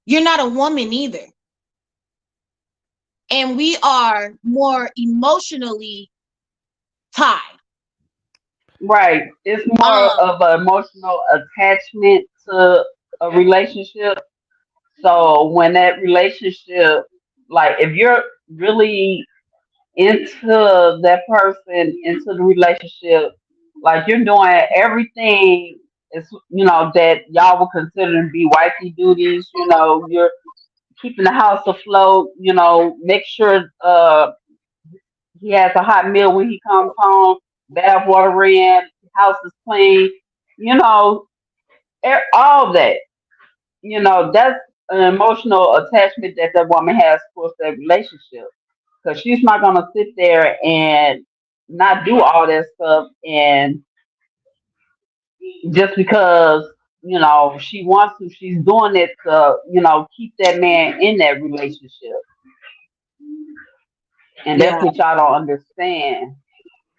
you're not a woman either. And we are more emotionally tied. Right. It's more of an emotional attachment to a relationship. So when that relationship, like if you're really into that person, into the relationship, like you're doing everything is, that y'all would consider to be wifey duties, you're keeping the house afloat, make sure he has a hot meal when he comes home, bath water in, house is clean, all that. That's an emotional attachment that that woman has towards that relationship. Because she's not going to sit there and not do all that stuff. And just because, she wants to, she's doing it to, keep that man in that relationship. And that's what y'all don't understand.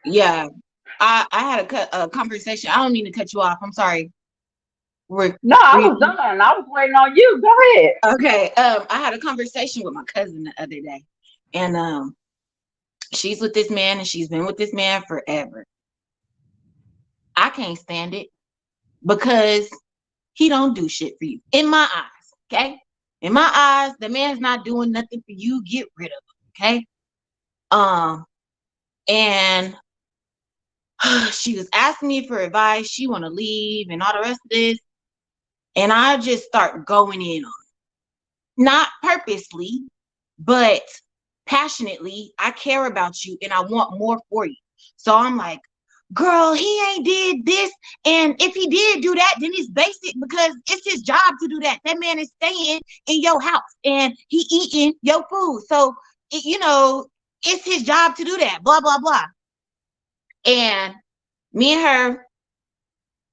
Yeah. I had a conversation. I don't mean to cut you off. I'm sorry. No, I was done. I was waiting on you. Go ahead. Okay. I had a conversation with my cousin the other day, and she's with this man, and she's been with this man forever. I can't stand it. because he don't do shit for you. In my eyes, okay? In my eyes, the man's not doing nothing for you. Get rid of him, okay? And she was asking me for advice. She want to leave and all the rest of this. And I just start going in on it. Not purposely, but passionately. I care about you and I want more for you. So I'm like, girl, he ain't did this. And if he did do that, then it's basic because it's his job to do that. That man is staying in your house and he eating your food. So, it's his job to do that, blah, blah, blah. And me and her,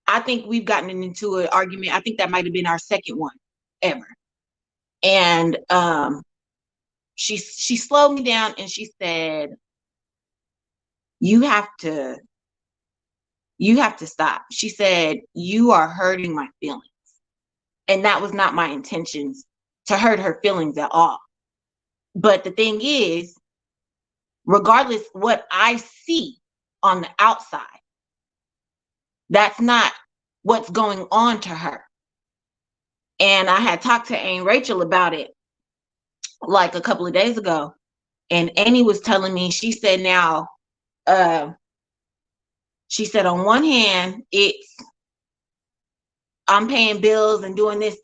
I think we've gotten into an argument. I think that might have been our second one ever. And she slowed me down and she said, you have to stop. She said, you are hurting my feelings. And that was not my intentions to hurt her feelings at all. But the thing is, regardless what I see on the outside, that's not what's going on to her. And I had talked to Aunt Rachel about it like a couple of days ago. And Annie was telling me, she said, now, she said, on one hand, it's I'm paying bills and doing this.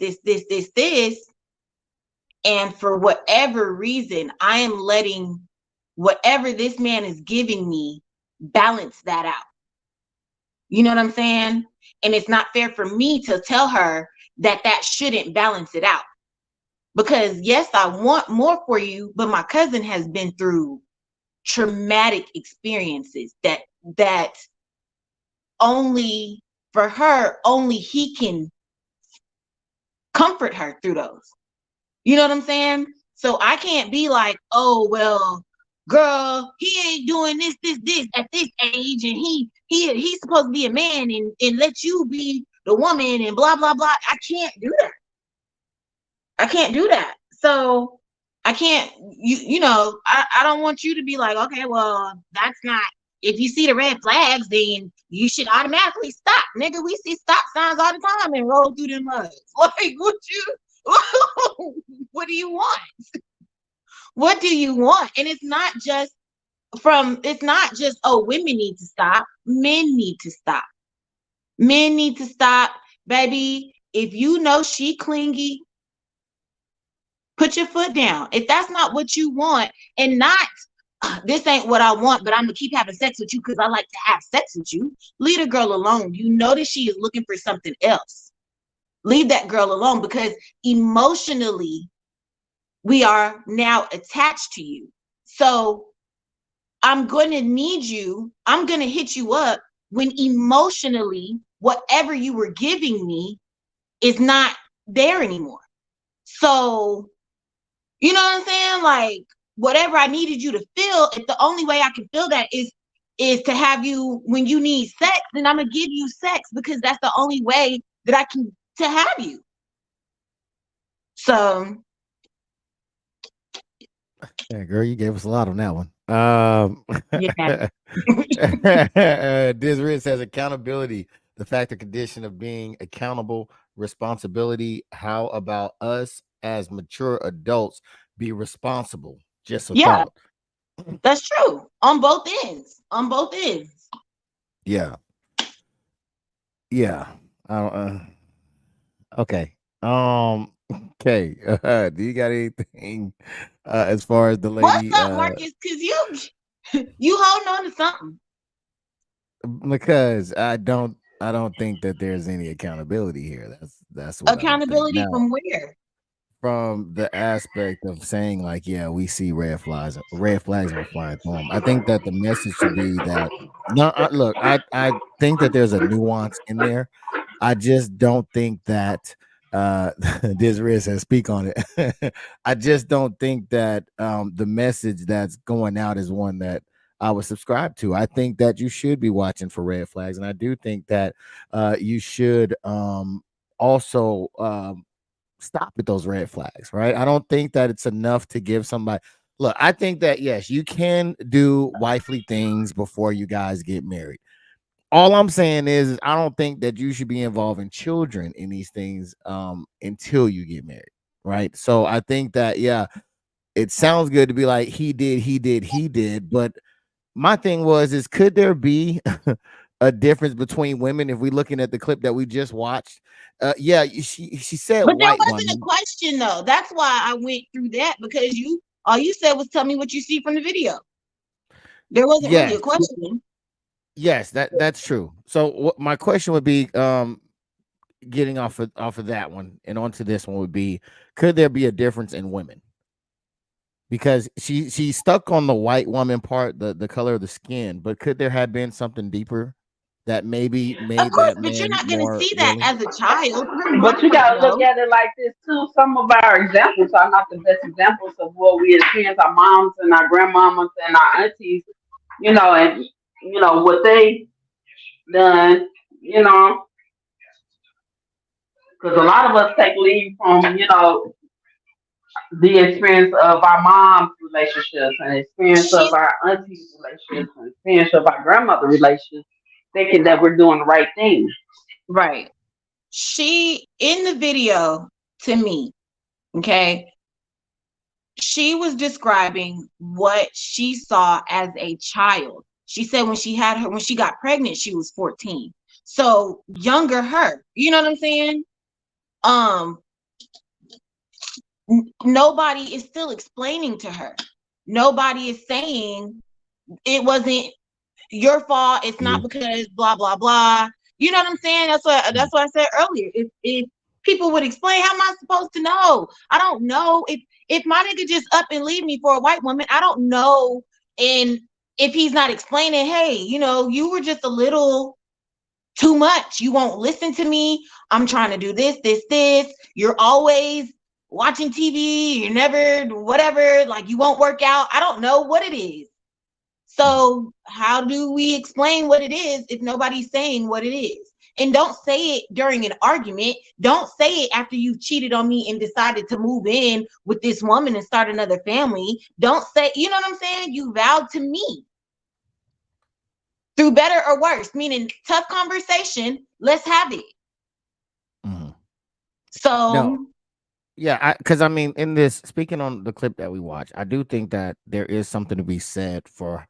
And for whatever reason, I am letting whatever this man is giving me balance that out. You know what I'm saying? And it's not fair for me to tell her that shouldn't balance it out. Because yes, I want more for you, but my cousin has been through traumatic experiences that only for her, only he can comfort her through those. You know what I'm saying? So I can't be like, oh, well, girl, he ain't doing this at this age, and he's supposed to be a man and let you be the woman and blah, blah, blah. I can't do that. So I can't, I don't want you to be like, okay, well, that's not, if you see the red flags, then you should automatically stop. Nigga, we see stop signs all the time and roll through them mugs. Like, what do you want? What do you want? And it's not just, oh, women need to stop. Men need to stop. Men need to stop. Baby, if you know she clingy, put your foot down. If that's not what you want, and not, this ain't what I want, but I'm going to keep having sex with you because I like to have sex with you. Leave the girl alone. You know that she is looking for something else. Leave that girl alone, because emotionally, we are now attached to you. So I'm going to need you. I'm going to hit you up when emotionally, whatever you were giving me is not there anymore. So, you know what I'm saying? Like, whatever I needed you to feel, if the only way I can feel that is to have you when you need sex, then I'm going to give you sex, because that's the only way that I can to have you. So. Yeah, girl, you gave us a lot on that one. Yeah. Desiree says accountability, the fact or condition of being accountable, responsibility. How about us as mature adults be responsible? Just a thought. That's true. On both ends. Yeah. Okay. Okay. Do you got anything as far as the lady? What's up, Marcus? Because you holding on to something. Because I don't think that there's any accountability here. That's what accountability from where? From the aspect of saying, like, yeah, we see red flags are flying through them. I think that the message should be that look, I think that there's a nuance in there. I just don't think that Desiree says speak on it. I just don't think that the message that's going out is one that I would subscribe to. I think that you should be watching for red flags, and I do think that you should also stop at those red flags, right? I don't think that it's enough to give somebody. Look, I think that yes, you can do wifely things before you guys get married. all I'm saying is I don't think that you should be involving children in these things until you get married, right? So I think that it sounds good to be like he did, but my thing is could there be a difference between women if we're looking at the clip that we just watched? She said But there white wasn't a woman. question though. That's why I went through that, because all you said was tell me what you see from the video. There wasn't really a question. Yes, that's true. So my question would be, getting off of that one and onto this one would be, could there be a difference in women? Because she stuck on the white woman part, the color of the skin, but could there have been something deeper that maybe Of made course, that but you're man not going to more see that willing? as a child. But you gotta look at it like this too. Some of our examples are not the best examples of what we experience. Our moms and our grandmamas and our aunties, and what they done, because a lot of us take leave from, the experience of our mom's relationships and experience of our auntie's relationships and experience of our grandmother relationships, thinking that we're doing the right thing. Right. She, in the video to me, okay, she was describing what she saw as a child. She said when she got pregnant, she was 14. So younger her, you know what I'm saying? Nobody is still explaining to her. Nobody is saying it wasn't your fault. It's not because blah, blah, blah. You know what I'm saying? That's what I said earlier. If people would explain, how am I supposed to know? I don't know. If my nigga just up and leave me for a white woman, I don't know. And if he's not explaining, hey, you were just a little too much. You won't listen to me. I'm trying to do this. You're always watching TV. You're never whatever. Like, you won't work out. I don't know what it is. So how do we explain what it is if nobody's saying what it is? And don't say it during an argument. Don't say it after you've cheated on me and decided to move in with this woman and start another family. Don't say, you know what I'm saying? You vowed to me. Through better or worse, meaning tough conversation, let's have it. Mm-hmm. So no. Yeah, because I mean, in this, speaking on the clip that we watched, I do think that there is something to be said for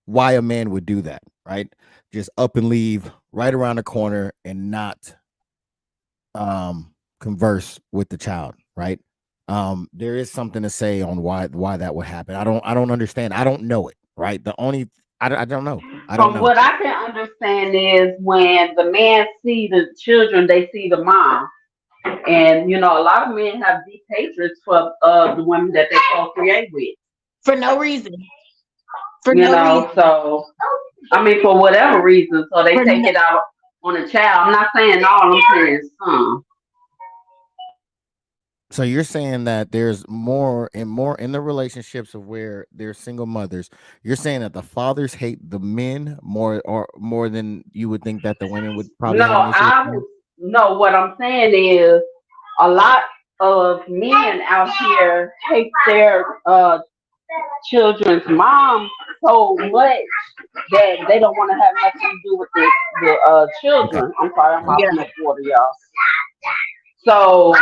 why a man would do that, right? Just up and leave right around the corner and not converse with the child, right? There is something to say on why that would happen. I don't understand. I don't know it, right? I don't know. From what I can understand is when the man see the children, they see the mom. And a lot of men have deep hatreds for the women that they procreate with. For no reason. So I mean, for whatever reason, so they take it out on a child. I'm not saying all, I'm saying some. So you're saying that there's more in the relationships of where there's single mothers. You're saying that the fathers hate the men more than you would think that the women would probably have an issue. No, what I'm saying is a lot of men out here hate their children's mom so much that they don't want to have nothing to do with the children. Okay. I'm sorry, I'm hopping the water, y'all. So,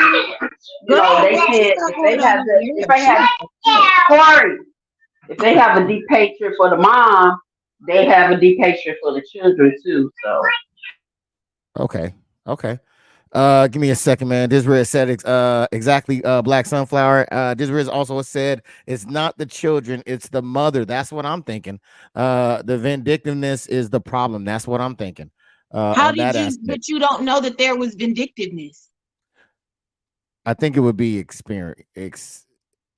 they said if they have a deep hatred for the mom, they have a deep hatred for the children too. So, okay. Give me a second, man. Disriz said exactly. Black Sunflower. Disriz also said it's not the children, it's the mother. That's what I'm thinking. The vindictiveness is the problem. That's what I'm thinking. How did you? But you don't know that there was vindictiveness. I think it would be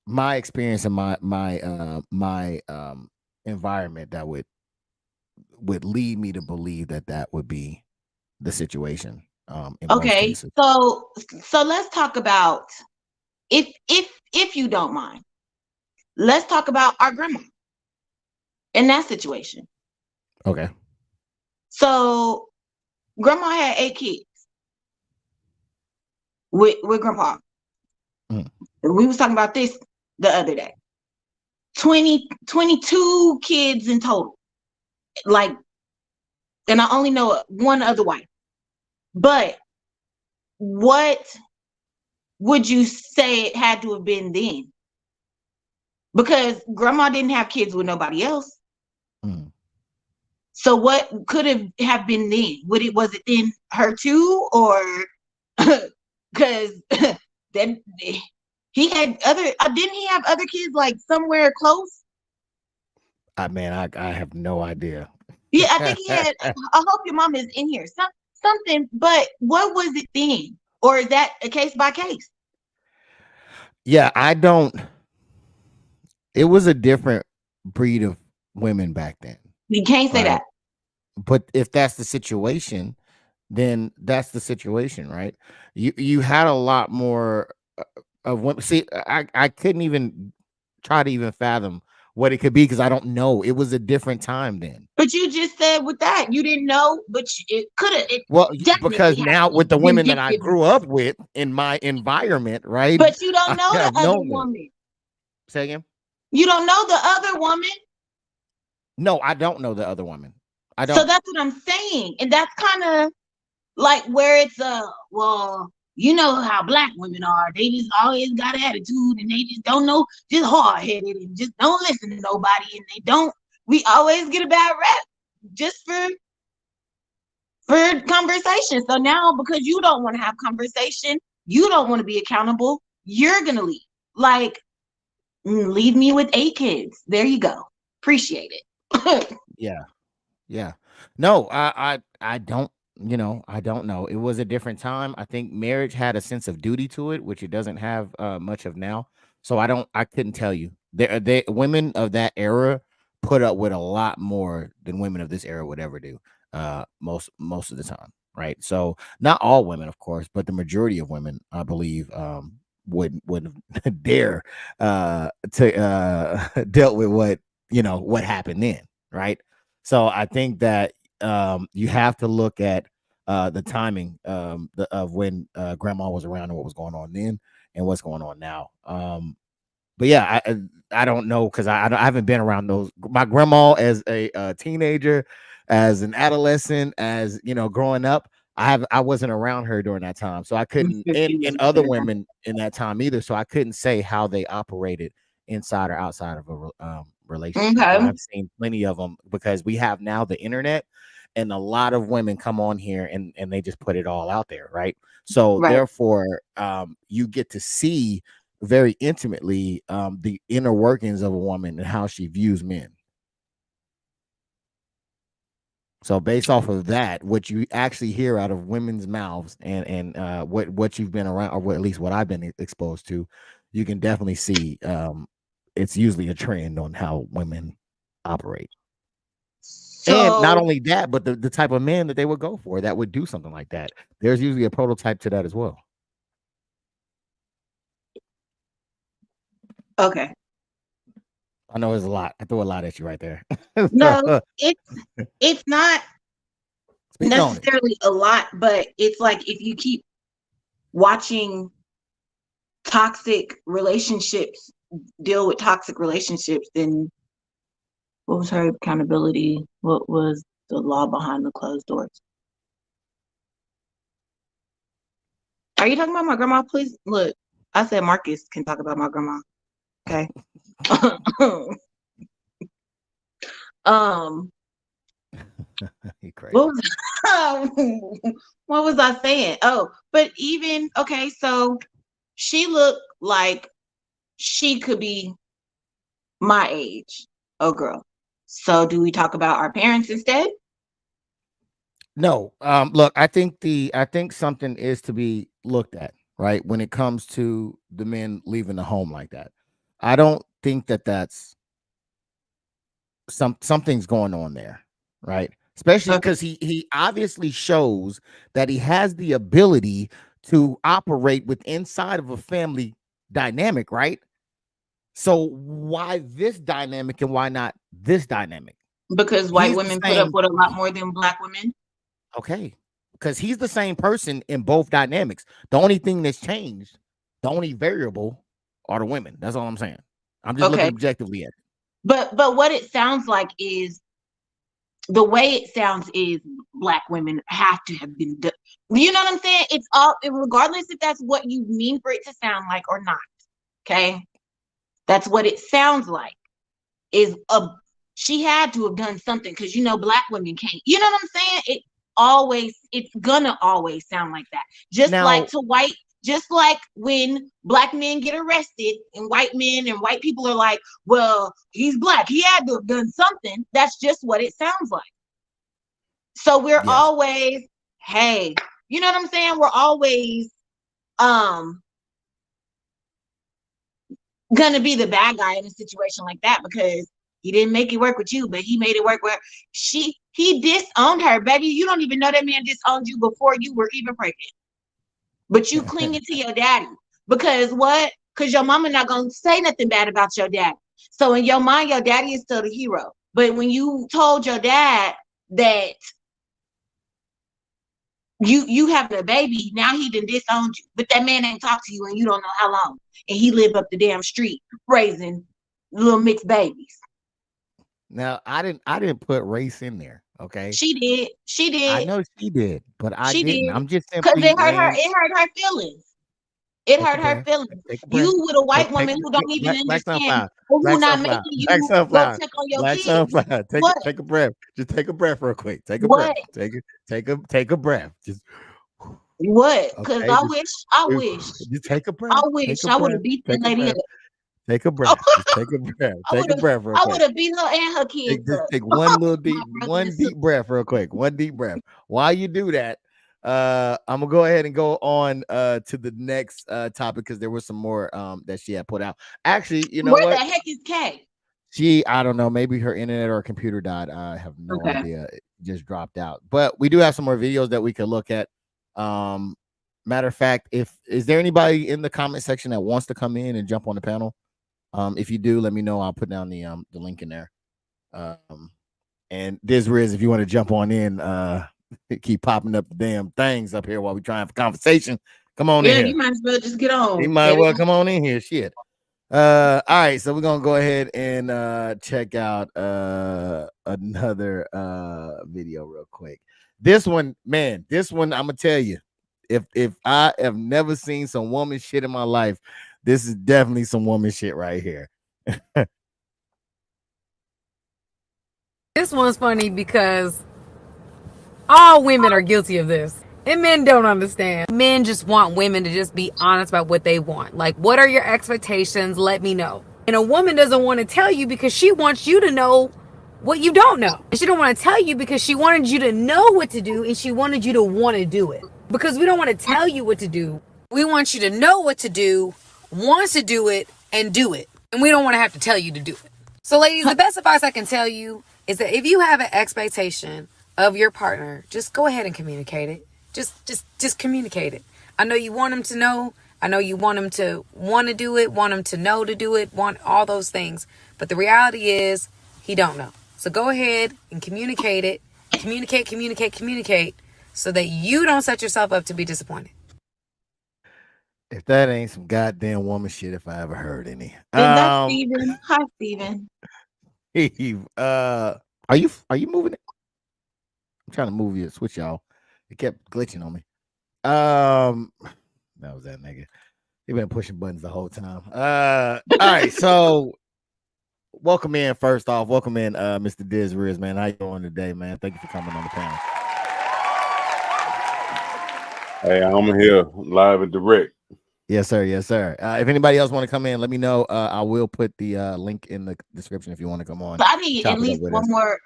my experience and my environment that would lead me to believe that would be the situation. Okay, so let's talk about, if you don't mind, let's talk about our grandma in that situation. Okay. So grandma had 8 kids with grandpa. We was talking about this the other day. 22 kids in total. Like, and I only know one other wife. But what would you say it had to have been then? Because grandma didn't have kids with nobody else. Mm. So what could have been then? Was it then her too, or because then he had other? Didn't he have other kids like somewhere close? I have no idea. Yeah, I think he had. I hope your mom is in here. Something, but what was it then, or is that a case by case? Yeah, I don't. It was a different breed of women back then. You can't say Right. that. But if that's the situation, then that's the situation, right? You had a lot more of women. See, I couldn't even try to even fathom what it could be because I don't know. It was a different time then. But you just said with that you didn't know, but it could have. Well, Definitely because had now with the been women that I different. grew up with in my environment, right? But you don't know I the have other known it. woman. Say again? You don't know the other woman. No, I don't know the other woman. I So don't. that's what I'm saying. And that's kind of like where it's well, you know how black women are. They just always got attitude and they just don't know, just hard-headed and just don't listen to nobody. And they don't, we always get a bad rap just for conversation. So now because you don't want to have conversation, you don't want to be accountable, you're gonna leave. Like, leave me with 8 kids. There you go. Appreciate it. Yeah. No, I don't, I don't know. It was a different time. I think marriage had a sense of duty to it, which it doesn't have much of now. So I couldn't tell you. They women of that era put up with a lot more than women of this era would ever do. Most of the time, right? So not all women, of course, but the majority of women, I believe, wouldn't dare to dealt with what happened then, right? So I think that you have to look at the timing of when grandma was around and what was going on then and what's going on now. But yeah, I don't know because I haven't been around those. My grandma as a teenager, as an adolescent, as growing up. I wasn't around her during that time, so I couldn't, and other women in that time either. So I couldn't say how they operated inside or outside of a relationship. But Okay. I've seen plenty of them because we have now the internet, and a lot of women come on here and they just put it all out there, right? So Right. therefore, you get to see very intimately the inner workings of a woman and how she views men. So based off of that, what you actually hear out of women's mouths and what you've been around, or at least what I've been exposed to, you can definitely see it's usually a trend on how women operate. And not So only that, but the type of man that they would go for that would do something like that. There's usually a prototype to that as well. okay. I know it's a lot. I threw a lot at you right there. No, it's not Speak on it. necessarily a lot, but it's like if you keep watching toxic relationships deal with toxic relationships, then what was her accountability? What was the law behind the closed doors? Are you talking about my grandma? Please look. I said Marcus can talk about my grandma. Okay. You crazy. What was I saying? Oh, but even okay, so she looked like she could be my age. Oh girl. So do we talk about our parents instead? No, look, I think something is to be looked at, right? When it comes to the men leaving the home like that. I don't think that that's something's going on there, right? Especially Okay. because he obviously shows that he has the ability to operate with inside of a family dynamic, right? So why this dynamic and why not this dynamic? Because white He's the women put up same. with a lot more than black women. Okay. Because he's the same person in both dynamics. The only thing that's changed, the only variable are the women. That's all I'm saying. I'm just looking Okay. objectively at it. But what it sounds like is the way it sounds is Black women have to have been done. You know what I'm saying? It's all, regardless if that's what you mean for it to sound like or not. Okay, that's what it sounds like. Is she had to have done something, because Black women can't. You know what I'm saying? It's gonna always sound like that. Just like when Black men get arrested and white men and white people are like, well, he's Black, he had to have done something. That's just what it sounds like. So we're always, hey, you know what I'm saying? We're always gonna be the bad guy in a situation like that, because he didn't make it work with you, but he made it work where he disowned her, baby. You don't even know that man disowned you before you were even pregnant. But you clinging to your daddy. Because what? Because your mama not gonna say nothing bad about your daddy. So in your mind, your daddy is still the hero. But when you told your dad that you having a baby, now he done disowned you. But that man ain't talked to you and you don't know how long. And he lived up the damn street raising little mixed babies. Now, I didn't put race in there. Okay. She did. I know she did, but I She didn't. did. I'm just Because simply it hurt her feelings. It hurt her feelings. You with a white woman who don't even understand, or who not making you go check on your kids. Sunflower. Take a breath. Just take a breath real quick. Take a breath. Take a breath. Just what? Because I wish. Just take a breath. I wish I would have beat that lady up. Take a breath. Just take a breath. Take a breath real quick. I would have beat her and her kids just up. Take one deep breath real quick. One deep breath. While you do that, I'm gonna go ahead and go on to the next topic, because there was some more that she had put out. Actually, you know where what? the heck is Kay? I don't know, maybe her internet or computer died. I have no idea. It just dropped out. But we do have some more videos that we could look at. Matter of fact, is there anybody in the comment section that wants to come in and jump on the panel? If you do, let me know. I'll put down the link in there. And Riz, if you want to jump on in, keep popping up the damn things up here while we try and have a conversation. Come on in here. You might as well just get on. You might well come on in here. Shit. All right, so we're gonna go ahead and check out another video real quick. This one, I'm gonna tell you, if I have never seen some woman shit in my life, this is definitely some woman shit right here. This one's funny because all women are guilty of this. And men don't understand. Men just want women to just be honest about what they want. Like, what are your expectations? Let me know. And a woman doesn't want to tell you because she wants you to know what you don't know. And she don't want to tell you because she wanted you to know what to do, and she wanted you to want to do it. Because we don't want to tell you what to do. We want you to know what to do, want to do it, and do it. And we don't want to have to tell you to do it. So ladies, the best advice I can tell you is that if you have an expectation of your partner, just go ahead and communicate it. Just communicate it. I know you want him to know. I know you want him to want to do it, want him to know to do it, want all those things. But the reality is he don't know. So go ahead and communicate it. Communicate so that you don't set yourself up to be disappointed. If that ain't some goddamn woman shit, if I ever heard any. And that's Steven. Hi, Steven. Steve, are you moving it? I'm trying to move you, switch y'all. It kept glitching on me. That was that nigga. He been pushing buttons the whole time. All right, so welcome in. First off, welcome in, Mr. Riz, man. How you doing today, man? Thank you for coming on the panel. Hey, I'm here live and direct. Yes, sir. Yes, sir. If anybody else want to come in, let me know. I will put the link in the description if you want to come on. But I need at least one more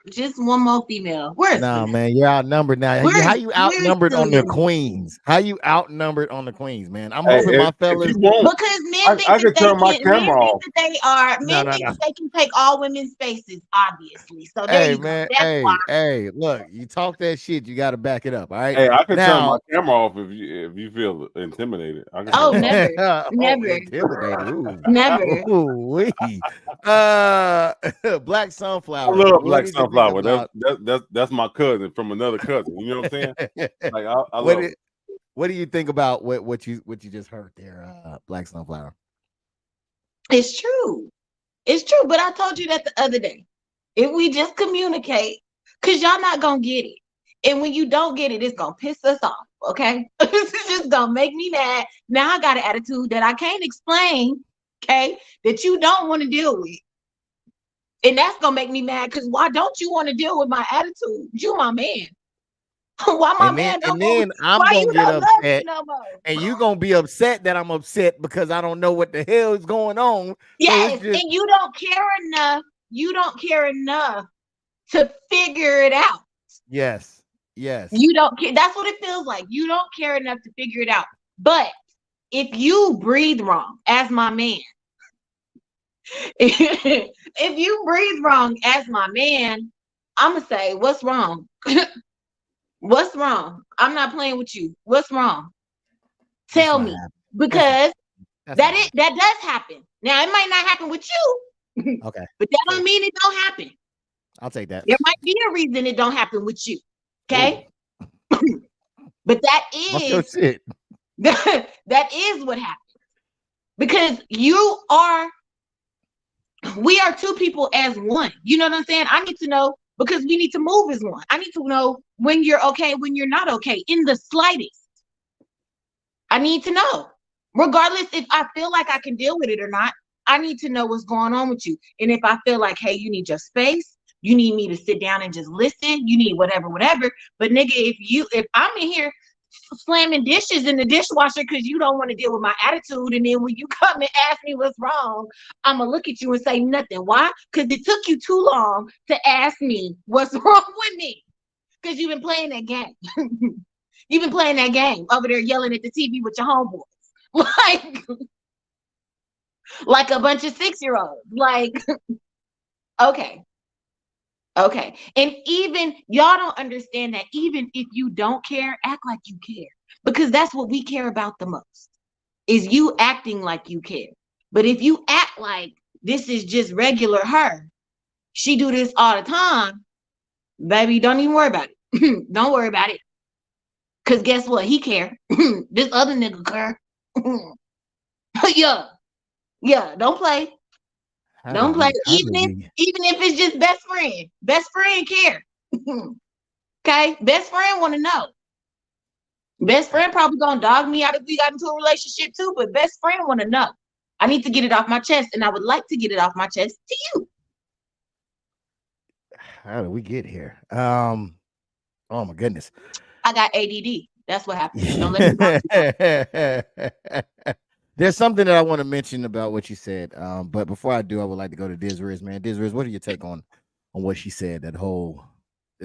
female. Where's man, you're outnumbered now. How you outnumbered on the queens? How you outnumbered on the queens, man? I'm hoping my fellas. Because men think that they can take all women's spaces, obviously. So there you go. That's why. Hey, look, you talk that shit, you got to back it up. All right. Hey, I can turn my camera off if you feel intimidated. Never. Never. Ooh, Black Sunflower. I love Black Sunflower. That's my cousin from another cousin. You know what I'm saying? Like I love it. What do you think about what you just heard there, Black Sunflower? It's true. But I told you that the other day. If we just communicate, Cause y'all not gonna get it. And when you don't get it, it's gonna piss us off. Okay. It's just gonna make me mad. Now I got an attitude that I can't explain, okay, that you don't want to deal with. And that's gonna make me mad because why don't you want to deal with my attitude? You my man. Why my man don't then I'm why gonna you get don't love me upset, no more? and you gonna be upset that I'm upset because I don't know what the hell is going on. Yes, So it's just, and you don't care enough. You don't care enough to figure it out. yes. You don't care. That's what it feels like. You don't care enough to figure it out. But if you breathe wrong as my man, if you breathe wrong as my man, I'm gonna say, what's wrong? What's wrong? I'm not playing with you. What's wrong? Tell me, because that does happen. Now it might not happen with you, okay, but that don't mean it don't happen. I'll take that. There might be a reason it don't happen with you. Okay, but that is it. that is what happens because we are two people as one. You know what I'm saying? I need to know because we need to move as one. I need to know when you're okay, when you're not okay, in the slightest. I need to know, regardless if I feel like I can deal with it or not. I need to know what's going on with you. And if I feel like, hey, you need your space, you need me to sit down and just listen, you need whatever. But nigga, if I'm in here slamming dishes in the dishwasher because you don't want to deal with my attitude, and then when you come and ask me what's wrong, I'm gonna look at you and say nothing. Why? Because it took you too long to ask me what's wrong with me. Because you've been playing that game. You've been playing that game over there yelling at the TV with your homeboys. Like a bunch of 6-year-olds. Like, okay. And even y'all don't understand that even if you don't care, act like you care. Because that's what we care about the most, is you acting like you care. But if you act like this is just regular her, she do this all the time, baby, don't even worry about it. Don't worry about it. Because guess what? He care. This other nigga care. Yeah, don't play. Don't play. Even if it's just best friend. Best friend care. Okay? Best friend want to know. Best friend probably gonna dog me out if we got into a relationship too, but best friend want to know. I need to get it off my chest, and I would like to get it off my chest to you. How did we get here? Oh my goodness. I got ADD. That's what happened. Don't let me There's something that I want to mention about what you said. But before I do, I would like to go to Diz Riz, man. Diz Riz, what are your take on what she said? That whole,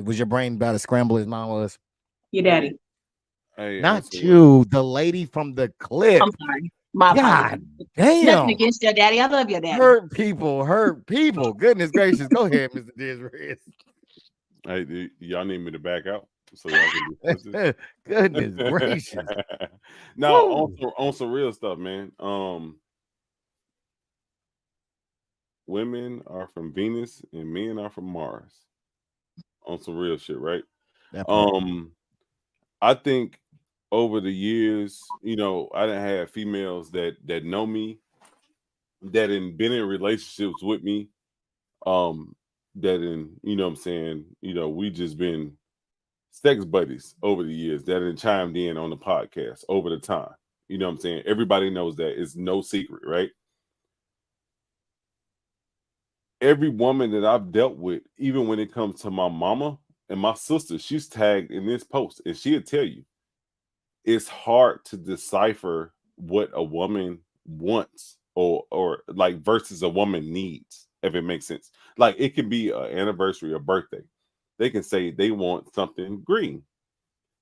was your brain about to scramble as mine was? Your daddy. Hey, not you, the lady from the clip. I'm sorry. My God damn. Nothing against your daddy. I love your daddy. Hurt people. Goodness gracious. Go ahead, Mr. Diz Riz. Hey, y'all need me to back out so y'all can do Goodness gracious. Now on some real stuff, man. Women are from Venus and men are from Mars. On some real shit, right? I think over the years, I done had females that know me, that have been in relationships with me, that in, what I'm saying, we just been sex buddies over the years that have chimed in on the podcast over the time. You know what I'm saying? Everybody knows that. It's no secret, right? Every woman that I've dealt with, even when it comes to my mama and my sister, she's tagged in this post, and she'll tell you it's hard to decipher what a woman wants or like versus a woman needs, if it makes sense. Like, it can be an anniversary or birthday. They can say they want something green,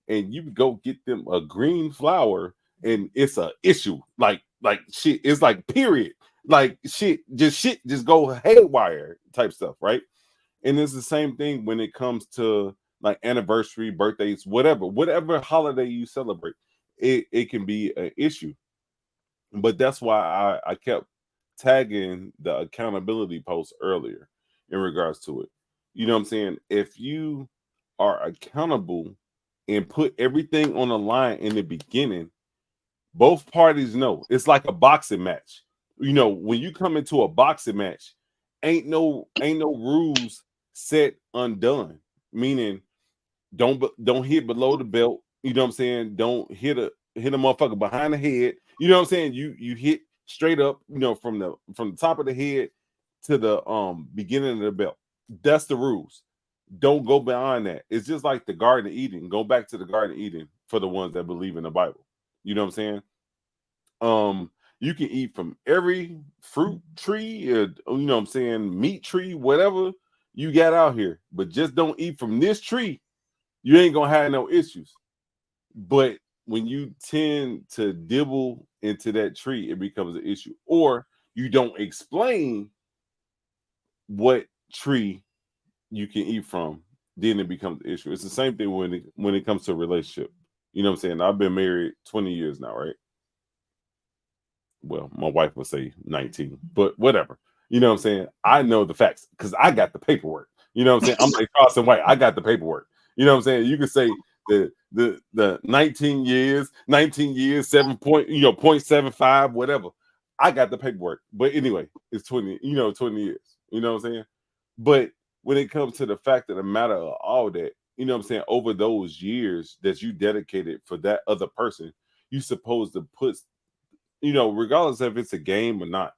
and you go get them a green flower, and it's a issue. Like shit, it's like period. Like shit just go haywire type stuff, right? And it's the same thing when it comes to like anniversary, birthdays, whatever holiday you celebrate, it can be an issue. But that's why I kept tagging the accountability post earlier in regards to it. You know what I'm saying? If you are accountable and put everything on the line in the beginning, both parties know. It's like a boxing match. When you come into a boxing match, ain't no rules set undone. meaning don't hit below the belt. You know what I'm saying? Don't hit a motherfucker behind the head. You know what I'm saying? You hit straight up, you know, from the top of the head to the beginning of the belt. That's the rules. Don't go beyond that. It's just like the Garden of Eden. Go back to the Garden of Eden for the ones that believe in the Bible. You know what I'm saying? You can eat from every fruit tree, or, you know what I'm saying, meat tree, whatever you got out here, but just don't eat from this tree. You ain't gonna have no issues. But when you tend to dibble into that tree, it becomes an issue. Or you don't explain what tree you can eat from, then it becomes an issue. It's the same thing when it comes to a relationship. You know what I'm saying? I've been married 20 years now, right? Well, my wife would say 19, but whatever. You know what I'm saying? I know the facts because I got the paperwork. You know what I'm saying? I'm like Carson White. I got the paperwork. You know what I'm saying? You can say the 19 years, 0.75, whatever. I got the paperwork. But anyway, it's 20 years. You know what I'm saying? But when it comes to the fact of the matter of all that, you know what I'm saying, over those years that you dedicated for that other person, you supposed to put, you know, regardless if it's a game or not,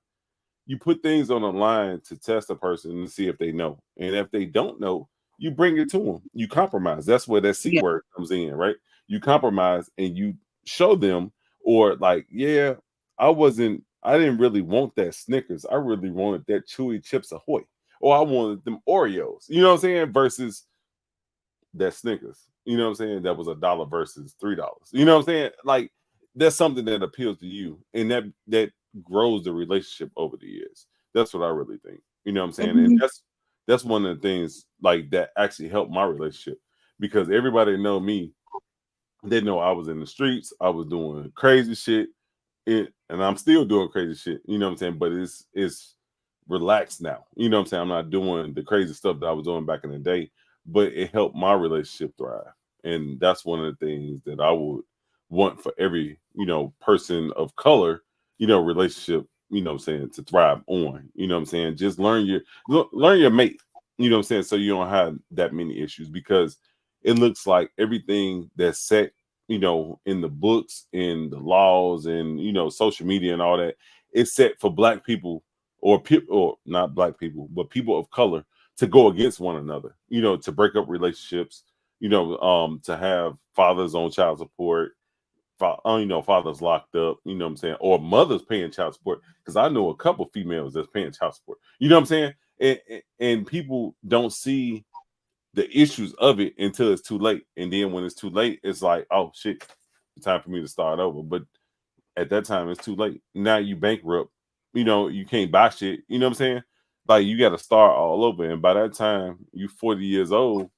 you put things on the line to test a person and see if they know. And if they don't know, you bring it to them. You compromise. That's where that C word comes in, right? You compromise and you show them, or like, yeah, I didn't really want that Snickers. I really wanted that Chewy Chips Ahoy. Or I wanted them Oreos. You know what I'm saying? Versus that Snickers. You know what I'm saying? That was $1 versus $3. You know what I'm saying? Like, that's something that appeals to you, and that grows the relationship over the years. That's what I really think. You know what I'm saying? Mm-hmm. And that's one of the things like that actually helped my relationship, because everybody know me. They know I was in the streets. I was doing crazy shit, and I'm still doing crazy shit. You know what I'm saying? But it's relaxed now. You know what I'm saying? I'm not doing the crazy stuff that I was doing back in the day, but it helped my relationship thrive. And that's one of the things that I would want for every, you know, person of color, you know, relationship, you know what I'm saying, to thrive on. You know what I'm saying? Just learn your mate, you know what I'm saying, so you don't have that many issues, because it looks like everything that's set, you know, in the books, in the laws, and, you know, social media and all that, it's set for black people or not black people, but people of color to go against one another, you know, to break up relationships, you know, to have fathers on child support, you know, fathers locked up, you know what I'm saying, or mothers paying child support, because I know a couple females that's paying child support, you know what I'm saying, and people don't see the issues of it until it's too late, and then when it's too late, it's like, oh shit, it's time for me to start over. But at that time, it's too late. Now you bankrupt, you know, you can't buy shit, you know what I'm saying, like you got to start all over, and by that time you 40 years old.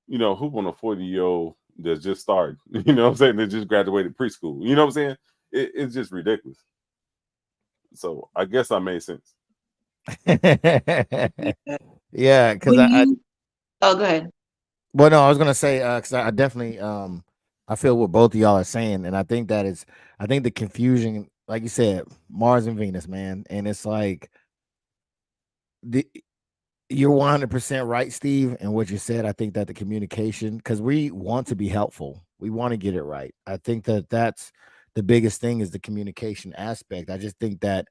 You know, who want a 40-year-old that just started, you know what I'm saying, that just graduated preschool, you know what I'm saying? It's just ridiculous. So I guess I made sense. Yeah, because Oh, go ahead. Well, no, I was gonna say because I definitely I feel what both of y'all are saying, and I think the confusion, like you said, Mars and Venus, man, and it's like you're 100% right, Steve, and what you said. I think that the communication, because we want to be helpful, we want to get it right. I think that that's the biggest thing, is the communication aspect. I just think that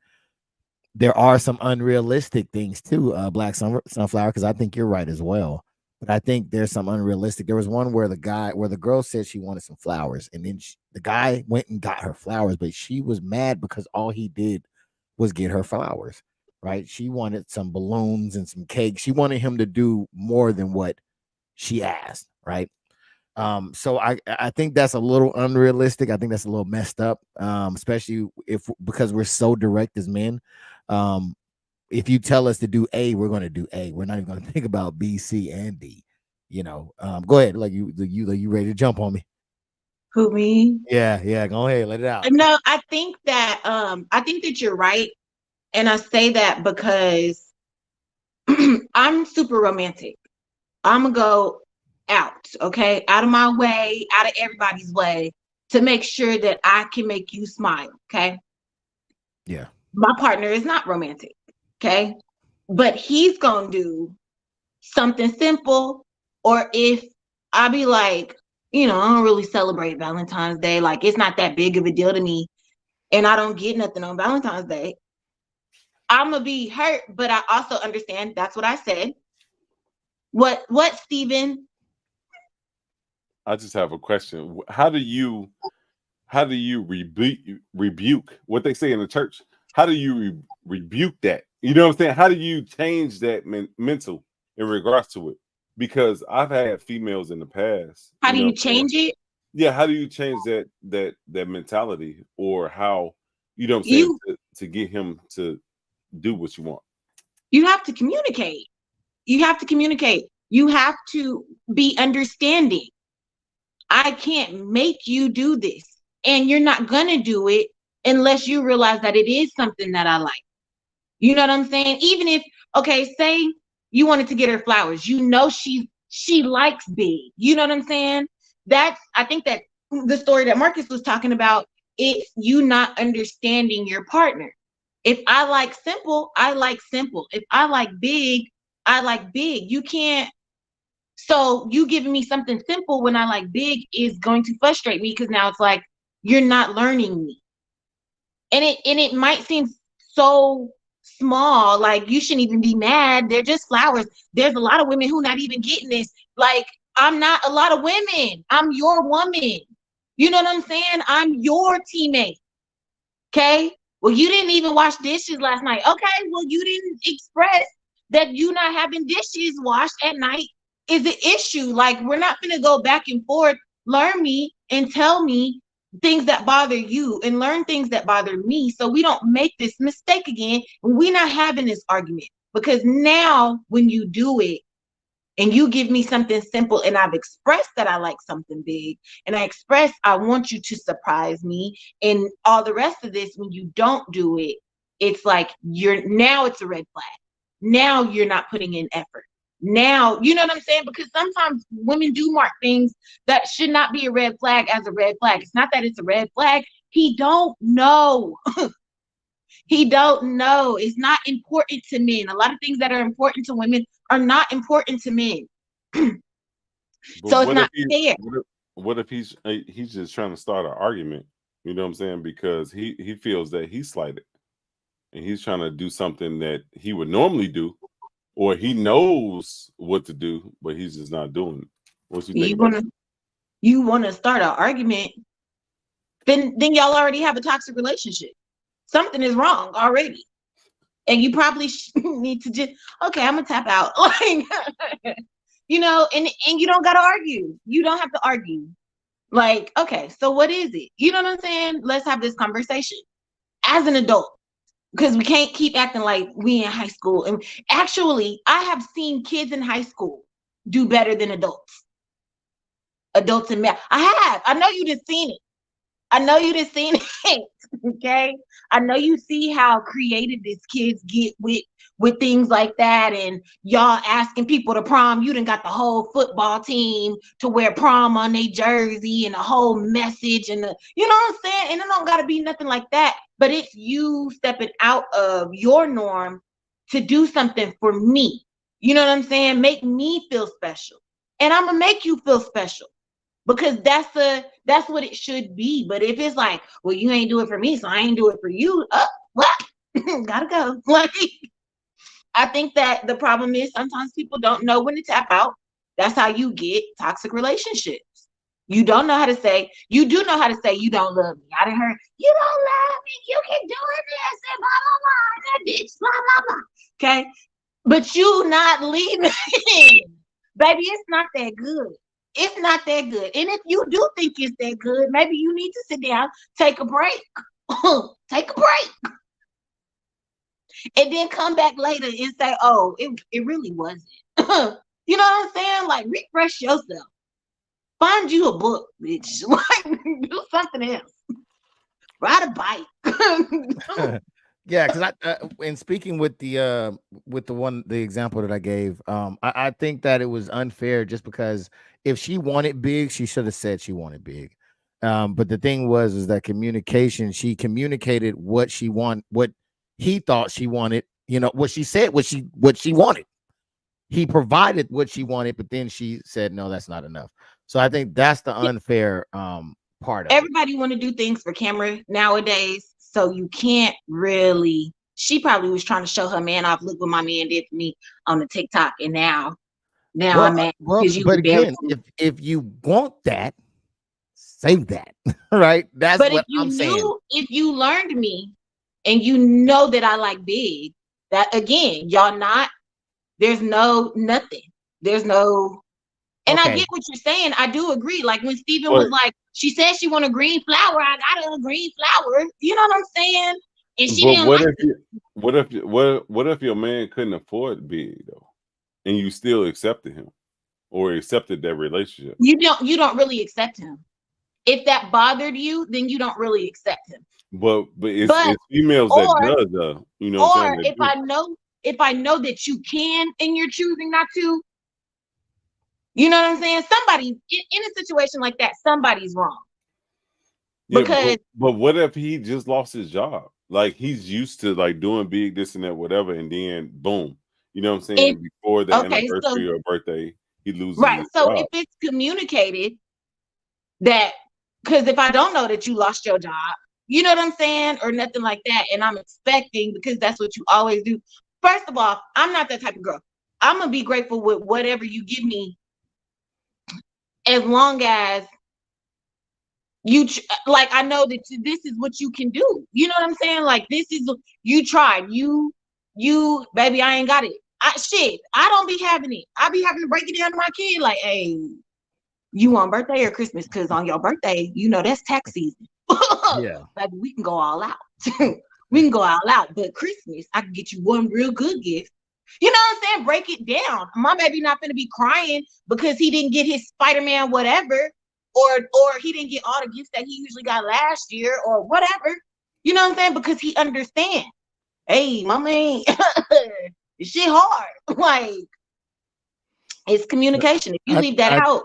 there are some unrealistic things too, Black Sunflower, because I think you're right as well. But I think there's some unrealistic. There was one where the girl said she wanted some flowers, and then the guy went and got her flowers, but she was mad because all he did was get her flowers. Right? She wanted some balloons and some cake. She wanted him to do more than what she asked. Right? So I think that's a little unrealistic. I think that's a little messed up. Especially because we're so direct as men. If you tell us to do A, we're going to do A. We're not even going to think about B, C, and D. You know, go ahead. Like you ready to jump on me? Who, me? Yeah. Go ahead, let it out. No, I think that you're right, and I say that because I'm super romantic. I'm gonna go out, okay, out of my way, out of everybody's way, to make sure that I can make you smile. Okay. Yeah. My partner is not romantic. Okay. But he's going to do something simple or if I be like, I don't really celebrate Valentine's Day. Like, it's not that big of a deal to me, and I don't get nothing on Valentine's Day. I'm gonna be hurt, but I also understand that's what I said. What, Steven? I just have a question. How do you rebuke what they say in the church? How do you rebuke that? You know what I'm saying? How do you change that mental in regards to it? Because I've had females in the past. How do you change it? Yeah, how do you change that mentality, or how, you know what I'm saying, to get him to do what you want? You have to communicate. You have to communicate. You have to be understanding. I can't make you do this, and you're not gonna do it unless you realize that it is something that I like. You know what I'm saying? Even if, okay, say you wanted to get her flowers, she likes big. You know what I'm saying? I think that the story that Marcus was talking about, it's you not understanding your partner. If I like simple, I like simple. If I like big, I like big. You can't. So you giving me something simple when I like big is going to frustrate me, because now it's like you're not learning me. And it might seem so small, like you shouldn't even be mad. They're just flowers. There's a lot of women who not even getting this. Like, I'm not a lot of women. I'm your woman. You know what I'm saying? I'm your teammate. Okay? Well, you didn't even wash dishes last night. Okay, well, you didn't express that you not having dishes washed at night is an issue. Like, we're not gonna go back and forth. Learn me and tell me things that bother you, and learn things that bother me, so we don't make this mistake again. We're not having this argument, because now when you do it and you give me something simple, and I've expressed that I like something big, and I express I want you to surprise me, and all the rest of this, when you don't do it, it's like it's a red flag. Now you're not putting in effort. Now, you know what I'm saying? Because sometimes women do mark things that should not be a red flag as a red flag. It's not that it's a red flag. He don't know. He don't know. It's not important to men. A lot of things that are important to women are not important to men. So it's not fair. What if he's just trying to start an argument? You know what I'm saying? Because he feels that he's slighted, and he's trying to do something that he would normally do, or he knows what to do, but he's just not doing it. What you think? You want to start an argument? Then y'all already have a toxic relationship. Something is wrong already, and you probably need to just, okay, I'm gonna tap out. Like, and you don't gotta argue. You don't have to argue. Like, okay, so what is it? You know what I'm saying? Let's have this conversation as an adult. Because we can't keep acting like we in high school. And actually, I have seen kids in high school do better than adults. Adults in math. I have. I know you just seen it. Okay? I know you see how creative these kids get with things like that, and y'all asking people to prom. You done got the whole football team to wear prom on their jersey, and a whole message, and you know what I'm saying? And it don't gotta be nothing like that, but it's you stepping out of your norm to do something for me. You know what I'm saying? Make me feel special, and I'm gonna make you feel special, because that's what it should be. But if it's like, well, you ain't do it for me, so I ain't do it for you, what? Gotta go. Like, I think that the problem is sometimes people don't know when to tap out. That's how you get toxic relationships. You don't know how to say, you do know how to say you don't love me. I didn't hear, you don't love me, you can do this, and blah, blah, blah, that bitch, blah, blah, blah. Okay? But you not leaving. Baby, it's not that good. It's not that good. And if you do think it's that good, maybe you need to sit down, take a break. Take a break. And then come back later and say, oh, it really wasn't. You know what I'm saying? Like, refresh yourself. Find you a book, bitch. Like, do something else. Ride a bike. Yeah, because in speaking with the example that I gave, I think that it was unfair, just because if she wanted big, she should have said she wanted big. But the thing was that communication, she communicated what he thought she wanted, what she said, what she wanted. he provided what she wanted, but then she said, no, that's not enough. So I think that's the unfair part of Everybody want to do things for camera nowadays, so you can't really. She probably was trying to show her man off. Look what my man did for me on the TikTok, and now I'm mad because you but embarrassed again, me. if you want that, say that. Right? That's But what I'm saying. if you learned me, and you know that I like big, that again, y'all not. There's no nothing. There's no. And I Okay. get what you're saying. I do agree. Like when Steven But was like, she said she want a green flower. I got her a green flower. You know what I'm saying? And she but didn't what like if you, what if your man couldn't afford big though, and you still accepted him or accepted that relationship? you don't really accept him. If that bothered you, then you don't really accept him. But But it's females that or does you know what I'm saying? That do. if I know that you can and you're choosing not to, you know what I'm saying? Somebody in a situation like that, somebody's wrong. Yeah, Because but what if he just lost his job? Like he's used to like doing big this and that, whatever, and then boom, you know what I'm saying? if Before the okay, so anniversary or birthday, he loses right. his So job. if it's communicated that, because if I don't know that you lost your job, you know what I'm saying, or nothing like that, and I'm expecting, because that's what you always do. First of all, I'm not that type of girl. I'm gonna be grateful with whatever you give me, as long as you like I know that this is what you can do. You know what I'm saying? Like this is you tried. You baby, I ain't got it. I don't be having it. I be having to break it down to my kid, like, hey, you on birthday or Christmas? Because on your birthday, you know that's tax season. Yeah. Baby, we can go all out. We can go all out. But Christmas, I can get you one real good gift. You know what I'm saying? Break it down. My baby not gonna be crying because he didn't get his Spider-Man whatever, or he didn't get all the gifts that he usually got last year, or whatever. You know what I'm saying? Because he understands. Hey, my man, this shit hard. Like, it's communication. If you leave that out,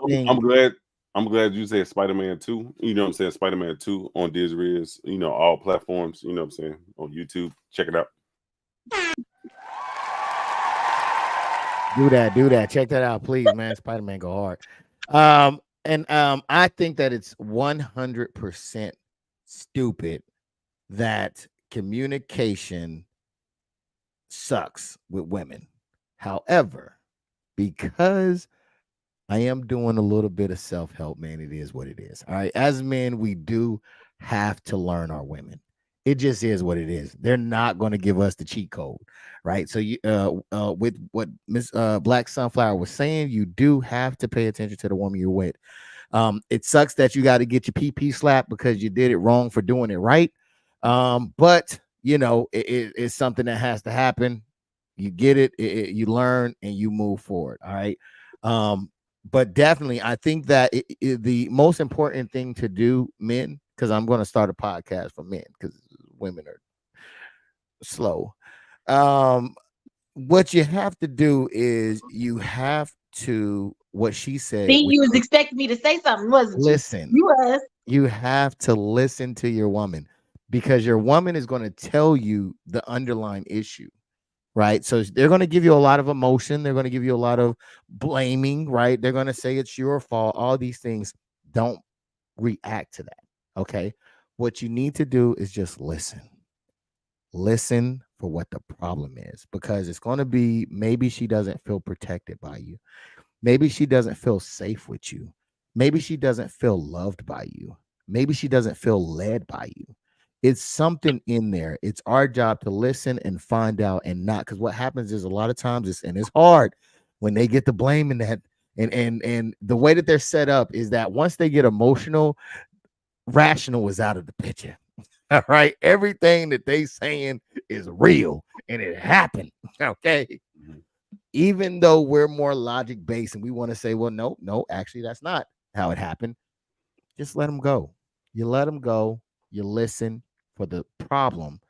I'm glad you said Spider-Man 2. You know what I'm saying? Spider-Man 2 on Disney is, you know, all platforms, you know what I'm saying? On YouTube. Check it out. Do that. Check that out, please, man. Spider-Man go hard. I think that it's 100% stupid that communication sucks with women. However, because I am doing a little bit of self-help, man, it is what it is. All right. As men, we do have to learn our women. It just is what it is. They're not going to give us the cheat code, right? So you with what Miss Black Sunflower was saying, you do have to pay attention to the woman you're with. It sucks that you got to get your PP slapped because you did it wrong for doing it right. But you know, it's something that has to happen. You get it, you learn, and you move forward. All right. But definitely, I think that the most important thing to do, men, because I'm going to start a podcast for men because women are slow. What you have to do is you have to, what she said. see, you was expecting me to say something, wasn't you? Listen, You was. you have to listen to your woman because your woman is going to tell you the underlying issue. Right. So they're going to give you a lot of emotion. They're going to give you a lot of blaming. Right. They're going to say it's your fault. All these things. Don't react to that. Okay. What you need to do is just listen. Listen for what the problem is, because it's going to be maybe she doesn't feel protected by you. Maybe she doesn't feel safe with you. Maybe she doesn't feel loved by you. Maybe she doesn't feel led by you. It's something in there. It's our job to listen and find out, and not, because what happens is a lot of times it's hard when they get the blame in that, and the way that they're set up is that once they get emotional, rational is out of the picture. All right. Everything that they saying is real and it happened. Okay. Even though we're more logic based and we want to say, well, no, actually, that's not how it happened. Just let them go. You let them go. You listen for the problem,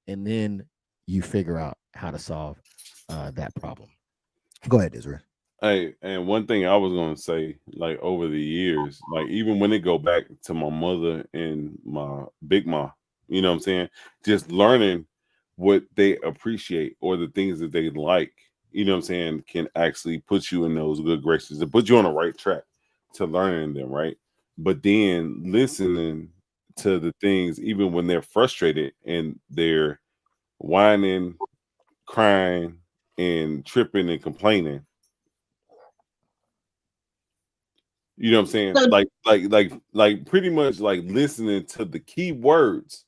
and then you figure out how to solve that problem. Go ahead, Israel. Hey, and one thing I was gonna say, like over the years, like even when it go back to my mother and my big ma, you know what I'm saying? Just learning what they appreciate or the things that they like, you know what I'm saying, can actually put you in those good graces and put you on the right track to learning them, right? But then listening to the things, even when they're frustrated and they're whining, crying, and tripping and complaining. You know what I'm saying? So- Like pretty much like listening to the key words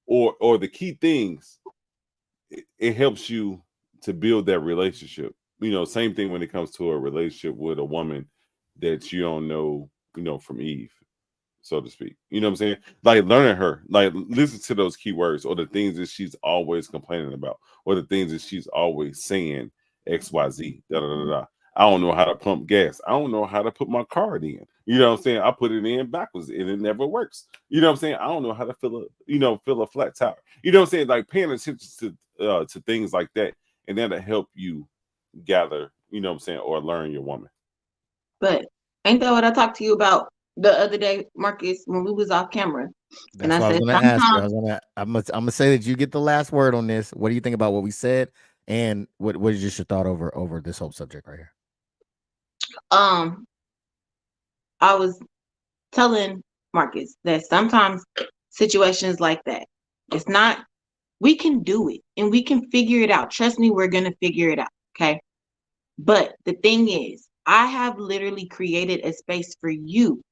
or the key things. It helps you to build that relationship. You know, same thing when it comes to a relationship with a woman that you don't know, you know, from Eve, so to speak. You know what I'm saying? Like learning her, like listen to those keywords or the things that she's always complaining about, or the things that she's always saying XYZ. Da, da, da, da. I don't know how to pump gas. I don't know how to put my card in. You know what I'm saying? I put it in backwards and it never works. You know what I'm saying? I don't know how to fill a flat tire. You know what I'm saying? Like paying attention to things like that, and that'll help you gather, you know what I'm saying, or learn your woman. But ain't that what I talked to you about the other day, Marcus, when we was off camera? That's what I was going to ask you. I'm gonna say that you get the last word on this. What do you think about what we said, and what is just your thought over this whole subject right here? I was telling Marcus that sometimes situations like that, it's not, we can do it and we can figure it out. Trust me, we're gonna figure it out. Okay. But the thing is, I have literally created a space for you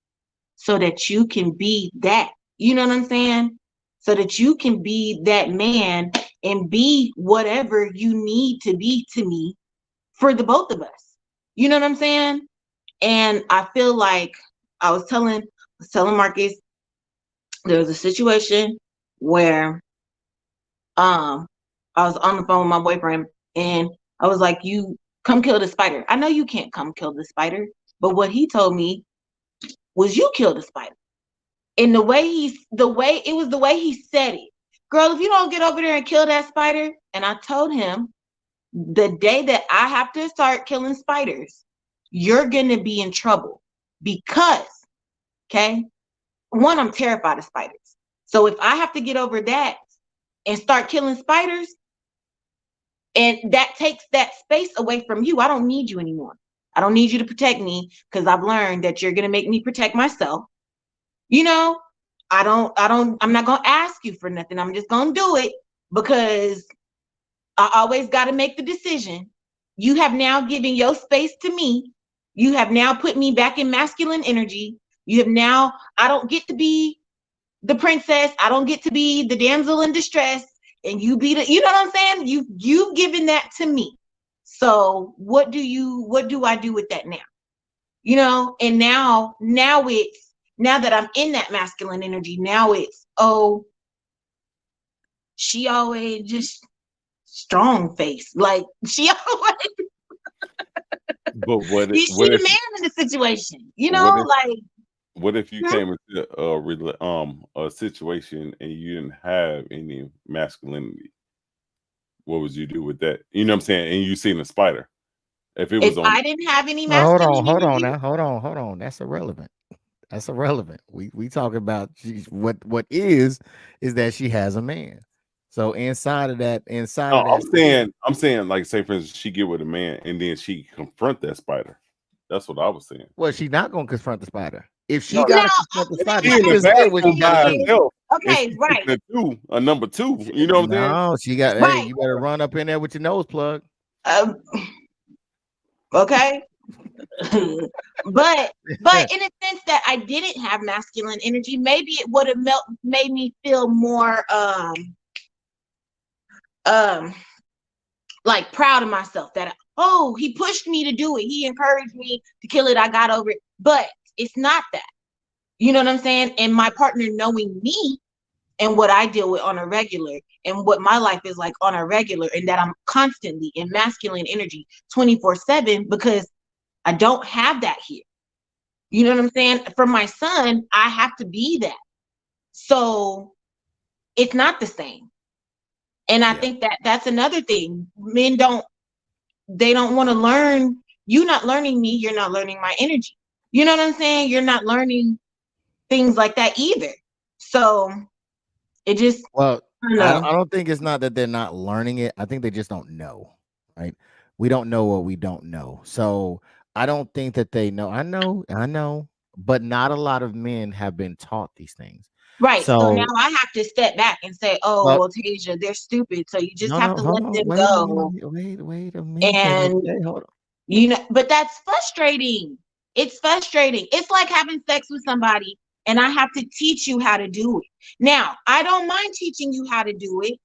so that you can be that. You know what I'm saying? So that you can be that man and be whatever you need to be to me for the both of us. You know what I'm saying? And I feel like I was telling Marcus, there was a situation where I was on the phone with my boyfriend and I was like, you come kill the spider. I know you can't come kill the spider, but what he told me was you kill the spider. And the way he said it. Girl, if you don't get over there and kill that spider, and I told him the day that I have to start killing spiders, you're gonna be in trouble because, okay, one, I'm terrified of spiders. So if I have to get over that and start killing spiders, and that takes that space away from you, I don't need you anymore. I don't need you to protect me because I've learned that you're gonna make me protect myself. You know, I'm not gonna ask you for nothing. I'm just gonna do it because I always got to make the decision. You have now given your space to me. You have now put me back in masculine energy. You have now, I don't get to be the princess. I don't get to be the damsel in distress. And you be the, you know what I'm saying? You've given that to me. So what do I do with that now? You know, and now that I'm in that masculine energy, now it's, oh, she always just strong face. Like she always But she's the man in the situation, you know, what if you came into a situation and you didn't have any masculinity? What would you do with that? You know what I'm saying? And you seen a spider. If I didn't have any hold masculinity. on now. That's irrelevant. That's irrelevant. We talk about what is that she has a man. So inside of that, I'm saying, like, say for instance, she get with a man and then she confront that spider. That's what I was saying. Well, she's not gonna confront the spider. If she got to confront the spider, she just said what she got to do. Okay, right. A number two. You know what I'm saying? No, she got. Hey, you better run up in there with your nose plugged. Okay. but in a sense that I didn't have masculine energy, maybe it would have made me feel more like proud of myself that he pushed me to do it, he encouraged me to kill it, I got over it. But it's not that, you know what I'm saying? And my partner knowing me and what I deal with on a regular and what my life is like on a regular, and that I'm constantly in masculine energy 24/7 because I don't have that here. You know what I'm saying? For my son, I have to be that. So it's not the same. And I think that that's another thing. Men don't want to learn. You're not learning me. You're not learning my energy. You know what I'm saying? You're not learning things like that either. So it just, I don't think it's not that they're not learning it. I think they just don't know, right? we don't know what we don't know. So I don't think that they know. I know, but not a lot of men have been taught these things. Right. So now So, I have to step back and say, oh, well, well, Tasia, they're stupid. So you just no, have no, to hold let on, them wait a go. minute, wait a minute. And, Okay, hold on. but that's frustrating. It's frustrating. It's like having sex with somebody and I have to teach you how to do it. Now, I don't mind teaching you how to do it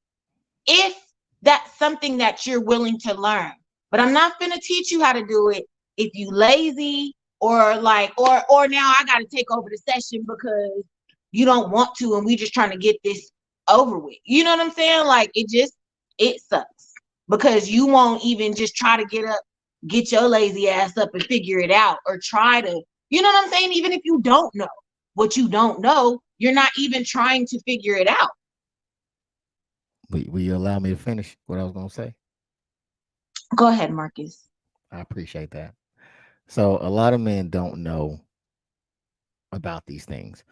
if that's something that you're willing to learn. But I'm not going to teach you how to do it if you lazy or like, or now I got to take over the session because you don't want to and we just trying to get this over with. You know what I'm saying? Like it sucks because you won't even just try to get your lazy ass up and figure it out or try to, you know what I'm saying? Even if you don't know what you don't know, you're not even trying to figure it out. Will you allow me to finish what I was going to say? Go ahead, Marcus. I appreciate that. So a lot of men don't know about these things.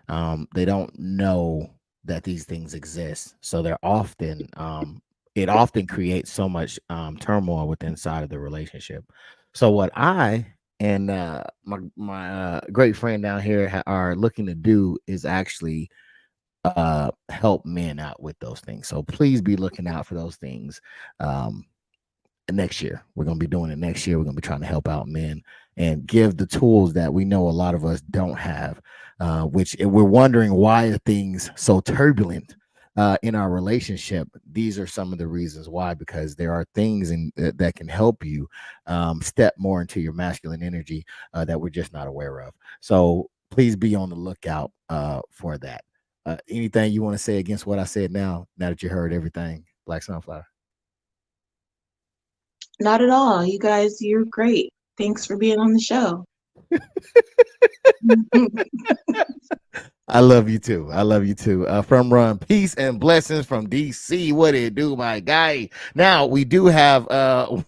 They don't know that these things exist. So they're often it often creates so much turmoil within inside of the relationship. So what I and my great friend down here are looking to do is actually help men out with those things. So please be looking out for those things. Next year, we're going to be doing it next year. We're going to be trying to help out men and give the tools that we know a lot of us don't have, which we're wondering why are things so turbulent in our relationship. These are some of the reasons why, because there are things that can help you step more into your masculine energy that we're just not aware of. So please be on the lookout for that. Anything you want to say against what I said now that you heard everything, Black Sunflower? Not at all. You guys, you're great. Thanks for being on the show. I love you too. I love you too. From Run, peace and blessings from DC. What it do, my guy? Now we do have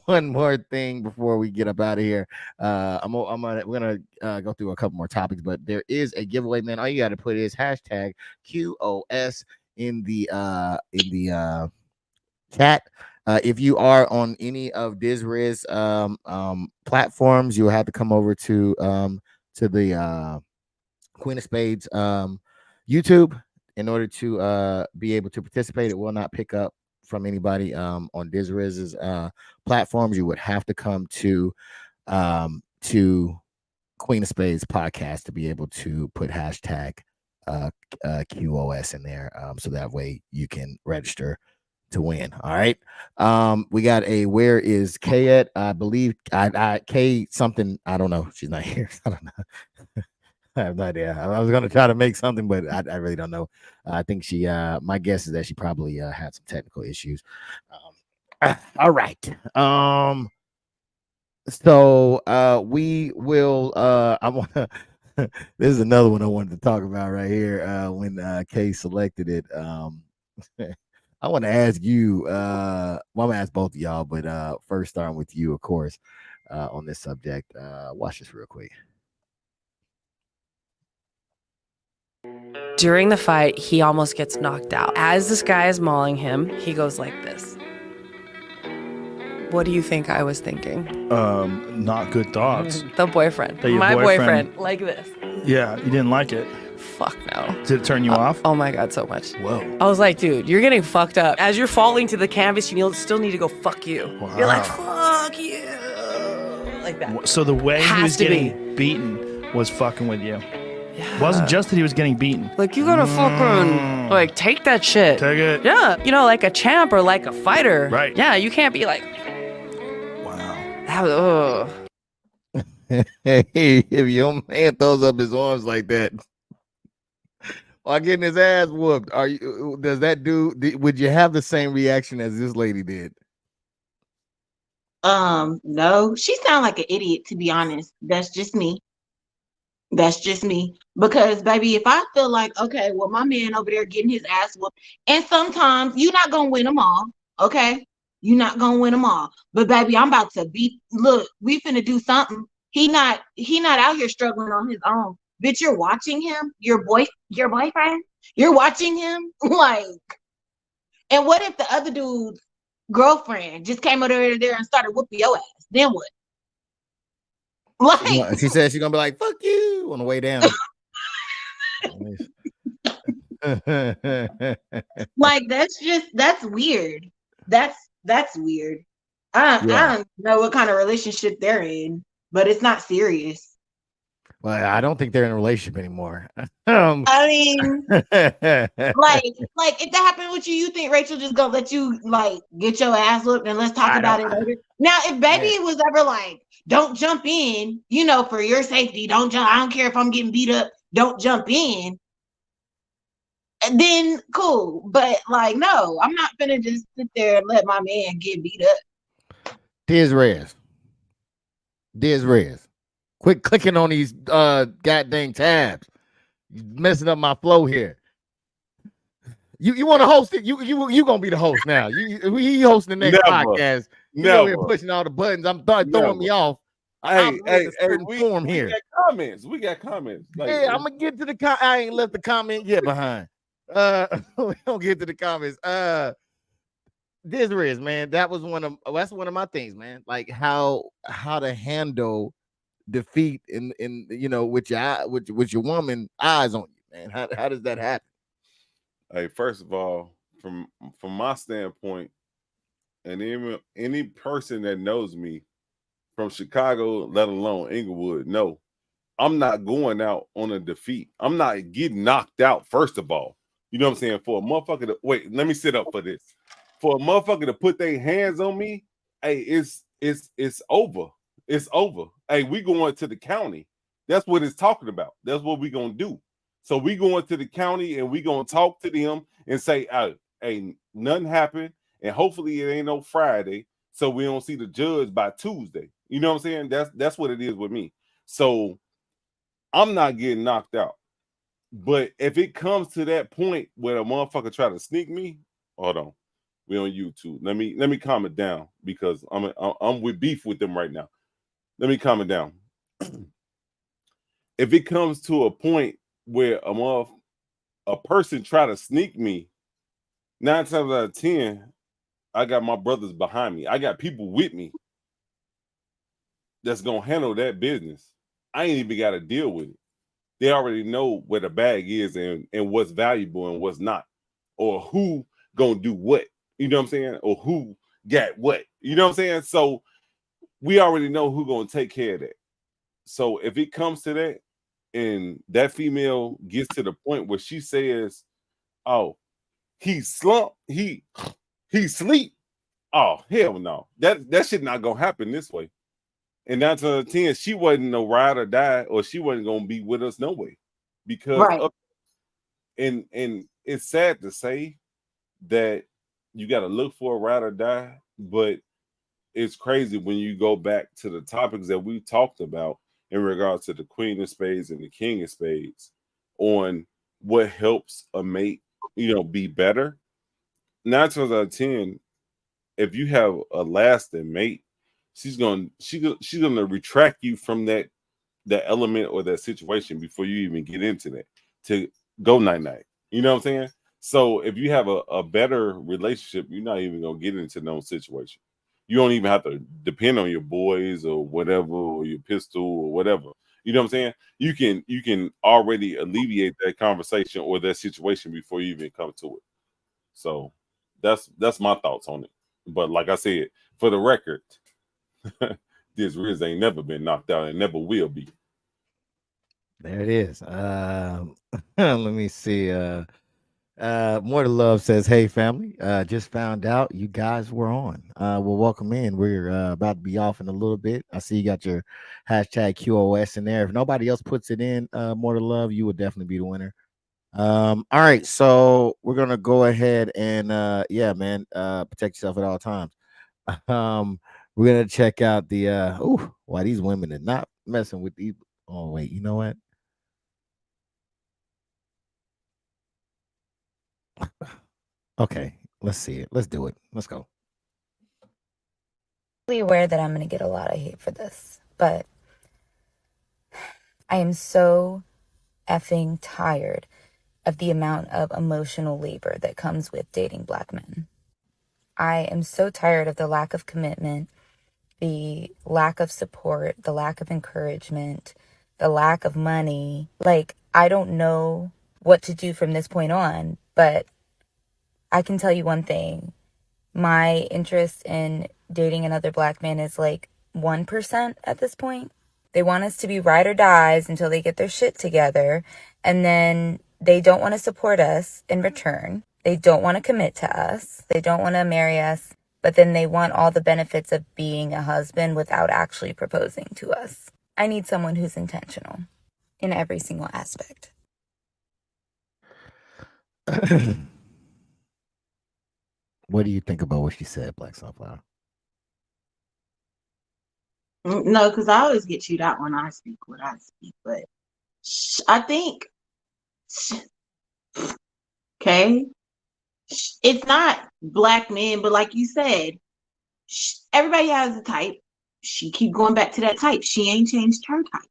one more thing before we get up out of here. We're gonna go through a couple more topics, but there is a giveaway, man. All you got to put is hashtag QOS in the chat. If you are on any of DizRiz platforms, you will have to come over to the Queen of Spades YouTube in order to be able to participate. It will not pick up from anybody on DizRiz's platforms. You would have to come to Queen of Spades podcast to be able to put hashtag QOS in there, so that way you can register to win. All right. We got a where is Kay at? I believe I Kay something. I don't know. She's not here. I don't know. I have no idea. I was gonna try to make something, but I really don't know. I think she my guess is that she probably had some technical issues. All right. So we will I wanna this is another one I wanted to talk about right here when Kay selected it. I want to ask you, well, I'm gonna ask both of y'all, but first starting with you, of course, on this subject. Watch this real quick. During the fight, he almost gets knocked out. As this guy is mauling him, he goes like this. What do you think I was thinking? Not good thoughts. The boyfriend. My boyfriend. Like this. Yeah, you didn't like it. Fuck no. Did it turn you off? Oh my God, so much. Whoa. I was like, dude, you're getting fucked up. As you're falling to the canvas, you still need to go fuck you. Wow. You're like, fuck you. Like that. So the way he was getting getting beaten was fucking with you. Yeah. It wasn't just that he was getting beaten. Like, you gotta fucking, like, take that shit. Take it. Yeah. You know, like a champ or like a fighter. Right. Yeah, you can't be like, wow. That was, Hey, if your man throws up his arms like that while getting his ass whooped, would you have the same reaction as this lady did? No, she sounds like an idiot, to be honest. That's just me. Because, baby, if I feel like, okay, well, my man over there getting his ass whooped, and sometimes you're not gonna win them all, okay? You're not gonna win them all. But baby, I'm about to look, we finna do something. He not out here struggling on his own. Bitch, you're watching him, your boyfriend, you're watching him, like, and what if the other dude girlfriend just came over there and started whooping your ass. Then what? Like, She said she's gonna be like, "Fuck you" on the way down. like that's weird. That's weird. I don't know what kind of relationship they're in, but it's not serious. Well, I don't think they're in a relationship anymore. I mean, like if that happened with you, you think Rachel just gonna let you like get your ass whooped and let's talk about it later? Now, if baby was ever like, don't jump in, you know, for your safety, don't jump. I don't care if I'm getting beat up, don't jump in. And then cool, but like, no, I'm not gonna just sit there and let my man get beat up. Diz Rez. Quit clicking on these goddamn tabs. You're messing up my flow here. You want to host it? You gonna be the host now. He hosting the next podcast. You over here pushing all the buttons. I'm throwing me off. Hey, form here. We got comments. Like, yeah, I'm gonna get to the I ain't left the comment yet behind. We don't get to the comments. This is, man, that's one of my things, man. Like how to handle defeat in you know with your woman eyes on you, man. How does that happen? Hey, first of all, from my standpoint, and even any person that knows me from Chicago, let alone Inglewood, no, I'm not going out on a defeat. I'm not getting knocked out. First of all, you know what I'm saying? For a motherfucker to wait, let me sit up for this. For a motherfucker to put their hands on me, hey, it's over. It's over. Hey, we going to the county. That's what it's talking about. That's what we gonna do. So we going to the county and we gonna talk to them and say, hey, nothing happened, and hopefully it ain't no Friday, so we don't see the judge by Tuesday. You know what I'm saying? That's what it is with me. So I'm not getting knocked out. But if it comes to that point where a motherfucker try to sneak me, hold on. We on YouTube. Let me calm it down because I'm with beef with them right now. Let me calm it down. If it comes to a point where a person try to sneak me, 9 times out of 10, I got my brothers behind me. I got people with me that's gonna handle that business. I ain't even got to deal with it. They already know where the bag is and what's valuable and what's not, or who gonna do what. You know what I'm saying? Or who got what. You know what I'm saying? So we already know who gonna take care of that. So if it comes to that, and that female gets to the point where she says, "Oh, he slumped, he sleep." Oh, hell no. That shit not gonna happen this way. And 9 to 10, she wasn't no ride or die, or she wasn't gonna be with us no way. Because and it's sad to say that you got to look for a ride or die, but it's crazy when you go back to the topics that we talked about in regards to the Queen of Spades and the King of Spades on what helps a mate, be better. 9 times out of 10, if you have a lasting mate, she's gonna retract you from that element or that situation before you even get into that to go night. You know what I'm saying? So if you have a better relationship, you're not even gonna get into no situation. You don't even have to depend on your boys or whatever, or your pistol or whatever. You know what I'm saying? You can already alleviate that conversation or that situation before you even come to it. So that's my thoughts on it. But like I said, for the record, this Riz ain't never been knocked out and never will be. There it is. Let me see. More to Love says, "Hey family, just found out you guys were on. Well, welcome in. We're about to be off in a little bit. I see you got your hashtag QOS in there. If nobody else puts it in, More to Love, you would definitely be the winner. All right, so we're gonna go ahead and protect yourself at all times. We're gonna check out the why these women are not messing with these. Oh wait, you know what? Okay, let's see it. Let's do it. Let's go. I'm aware that I'm going to get a lot of hate for this, but I am so effing tired of the amount of emotional labor that comes with dating Black men. I am so tired of the lack of commitment, the lack of support, the lack of encouragement, the lack of money. Like, I don't know what to do from this point on, but I can tell you one thing. My interest in dating another Black man is like 1% at this point. They want us to be ride or dies until they get their shit together. And then they don't want to support us in return. They don't want to commit to us. They don't want to marry us. But then they want all the benefits of being a husband without actually proposing to us. I need someone who's intentional in every single aspect. What do you think about what she said, Black Sunflower? No, because I always get chewed out when I speak what I speak. But I think, okay, it's not Black men, but like you said, everybody has a type. She keep going back to that type. She ain't changed her type.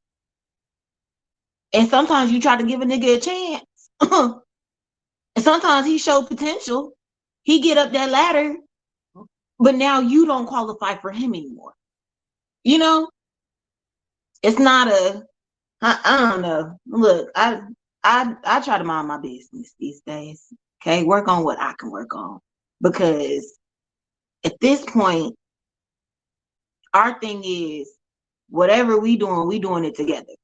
And sometimes you try to give a nigga a chance. And sometimes he show potential. He get up that ladder, but now you don't qualify for him anymore. You know? It's not I don't know. Look, I try to mind my business these days. Okay, work on what I can work on. Because at this point, our thing is whatever we doing it together.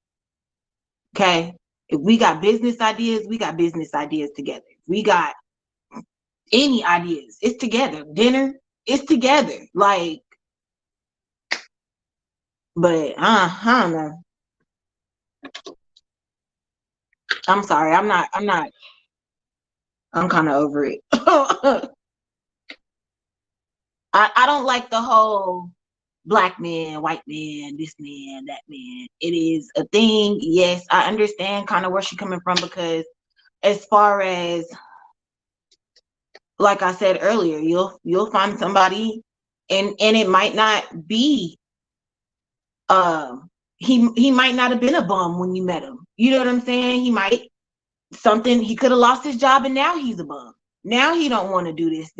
Okay? If we got business ideas, we got business ideas together. If we got any ideas, it's together. Dinner, it's together. Like, but I don't know. I'm sorry. I'm kind of over it. I don't like the whole Black man, white man, this man, that man. It is a thing. Yes, I understand kind of where she's coming from, because as far as, like I said earlier, you'll find somebody and it might not be he might not have been a bum when you met him. You know what I'm saying? He could have lost his job and now he's a bum. Now he don't want to do this.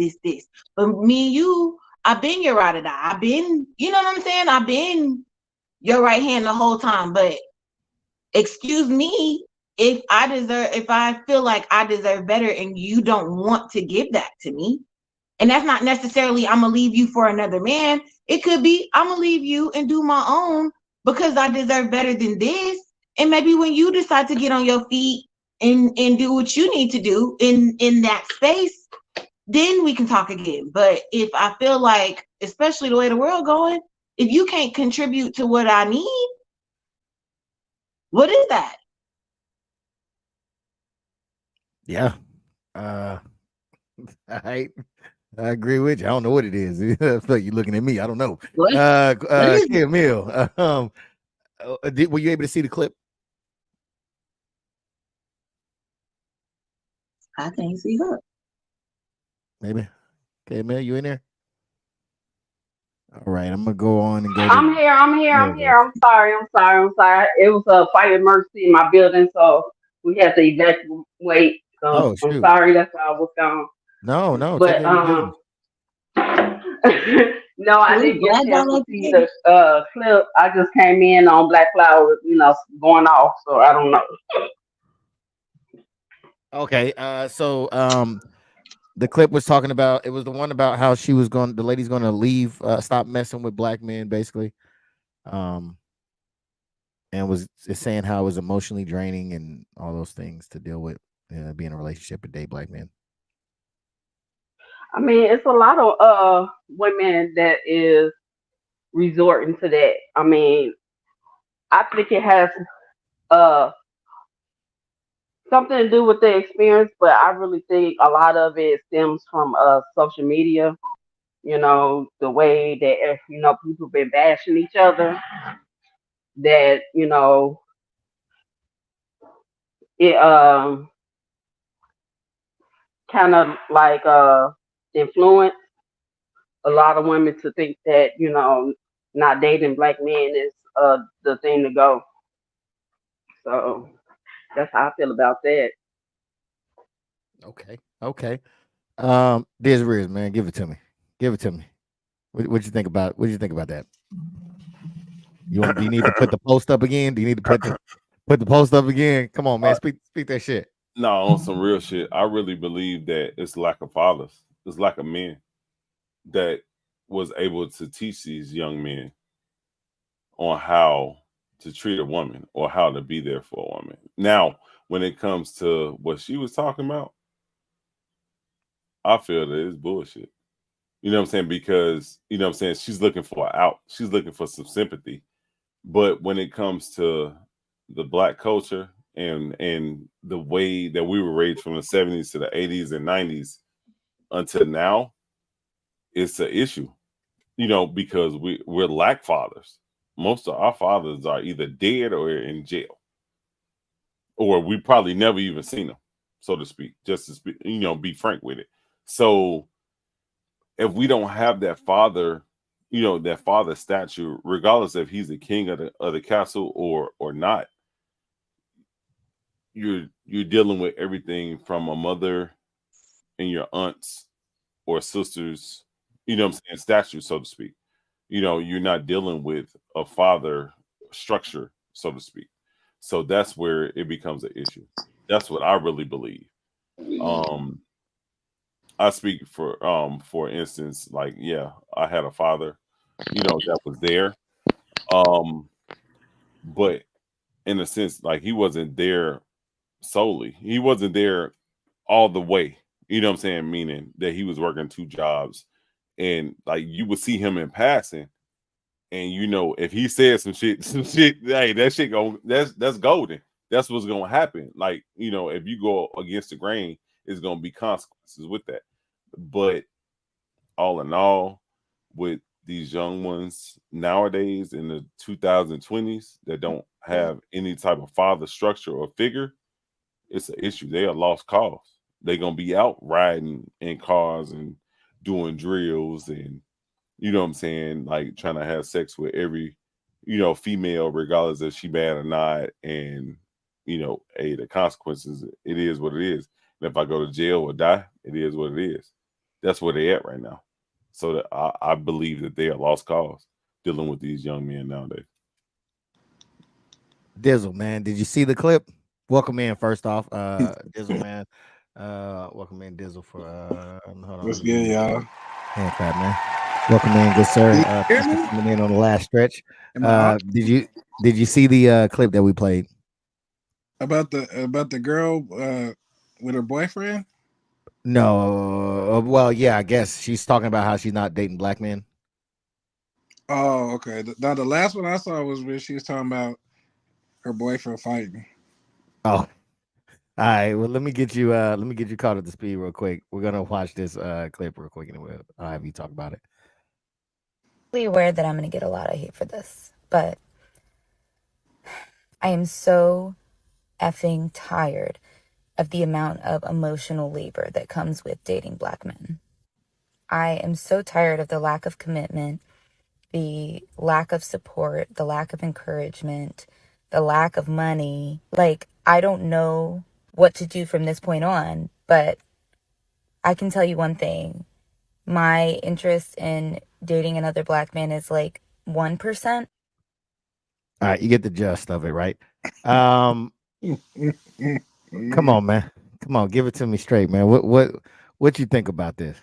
But me and you, I've been your ride or die. I've been, you know what I'm saying? I've been your right hand the whole time. But excuse me, if I feel like I deserve better and you don't want to give that to me, and that's not necessarily I'm gonna leave you for another man. It could be I'm gonna leave you and do my own because I deserve better than this. And maybe when you decide to get on your feet and do what you need to do in that space, then we can talk again. But if I feel like, especially the way the world going, if you can't contribute to what I need, what is that? Yeah. I agree with you. I don't know what it is. I feel like you're looking at me. I don't know. What is it? Camille, were you able to see the clip? I can't see her. Maybe. Okay, Camille, you in there? All right, I'm gonna go on and go. I'm here. I'm sorry. It was a fire emergency in my building, so we had to evacuate. So Oh, I'm shoot. sorry. That's why I was gone. No, But take care of your business. no, I didn't get a chance to see the clip. I just came in on Black Flower, going off. So I don't know. Okay, so the clip was talking about, it was the one about how the lady's going to leave, stop messing with Black men, basically, and it's saying how it was emotionally draining and all those things to deal with, being in a relationship and date Black men. I mean, it's a lot of women that is resorting to that. I mean, I think it has something to do with the experience, but I really think a lot of it stems from social media. The way that people been bashing each other. That it kind of like influence a lot of women to think that not dating Black men is the thing to go. So that's how I feel about that. Okay. There's Riz, man. Give it to me. Give it to me. What you think about? What do you think about that? Do you need to put the post up again? Do you need to put the post up again? Come on, man. Speak that shit. No, on some real shit. I really believe that it's lack of fathers. It's lack of men that was able to teach these young men on how to treat a woman or how to be there for a woman. Now, when it comes to what she was talking about, I feel that it's bullshit. You know what I'm saying? Because, you know what I'm saying, she's looking for an out. She's looking for some sympathy. But when it comes to the Black culture and the way that we were raised from the 70s to the 80s and 90s until now, it's an issue. You know, because we're lack fathers. Most of our fathers are either dead or in jail, or we probably never even seen them, so to speak. Just to speak, you know, be frank with it. So if we don't have that father, you know, that father statue, regardless if he's the king of the castle or not, you're dealing with everything from a mother and your aunts or sisters, you know what I'm saying, statue, so to speak. You know, you're not dealing with a father structure, so to speak. So that's where it becomes an issue. That's what I really believe. I speak for instance, like, yeah, I had a father, you know, that was there. But in a sense, like, he wasn't there solely. He wasn't there all the way. You know what I'm saying? Meaning that he was working 2 jobs, and like you would see him in passing. And you know, if he said some shit, hey, that shit that's golden. That's what's gonna happen. Like, you know, if you go against the grain, it's gonna be consequences with that. But all in all, with these young ones nowadays in the 2020s that don't have any type of father structure or figure, it's an issue. They are lost cause. They're gonna be out riding in cars and doing drills and, you know what I'm saying, like trying to have sex with every, you know, female, regardless if she bad or not. And, you know, hey, the consequences, it is what it is. And if I go to jail or die, it is what it is. That's where they at right now. So that I believe that they are lost cause dealing with these young men nowadays. Dizzle, man, did you see the clip? Welcome in, first off, Dizzle, man. Welcome in, Dizzle, for hold on. What's good, y'all? Hand clap, man. Welcome in, good sir. Thanks for coming in on the last stretch. Did you see the clip that we played about the girl with her boyfriend? No, well, yeah, I guess she's talking about how she's not dating black men. Oh, okay. Now the last one I saw was where she was talking about her boyfriend fighting. Oh, all right. Well, let me get you caught up to speed real quick. We're gonna watch this clip real quick, and I'll have you talk about it. I'm aware that I'm gonna get a lot of hate for this, but I am so effing tired of the amount of emotional labor that comes with dating black men. I am so tired of the lack of commitment, the lack of support, the lack of encouragement, the lack of money. Like, I don't know what to do from this point on, but I can tell you one thing. My interest in dating another black man is like 1%. All right, you get the gist of it, right? Come on, man. Come on, give it to me straight, man. What you think about this?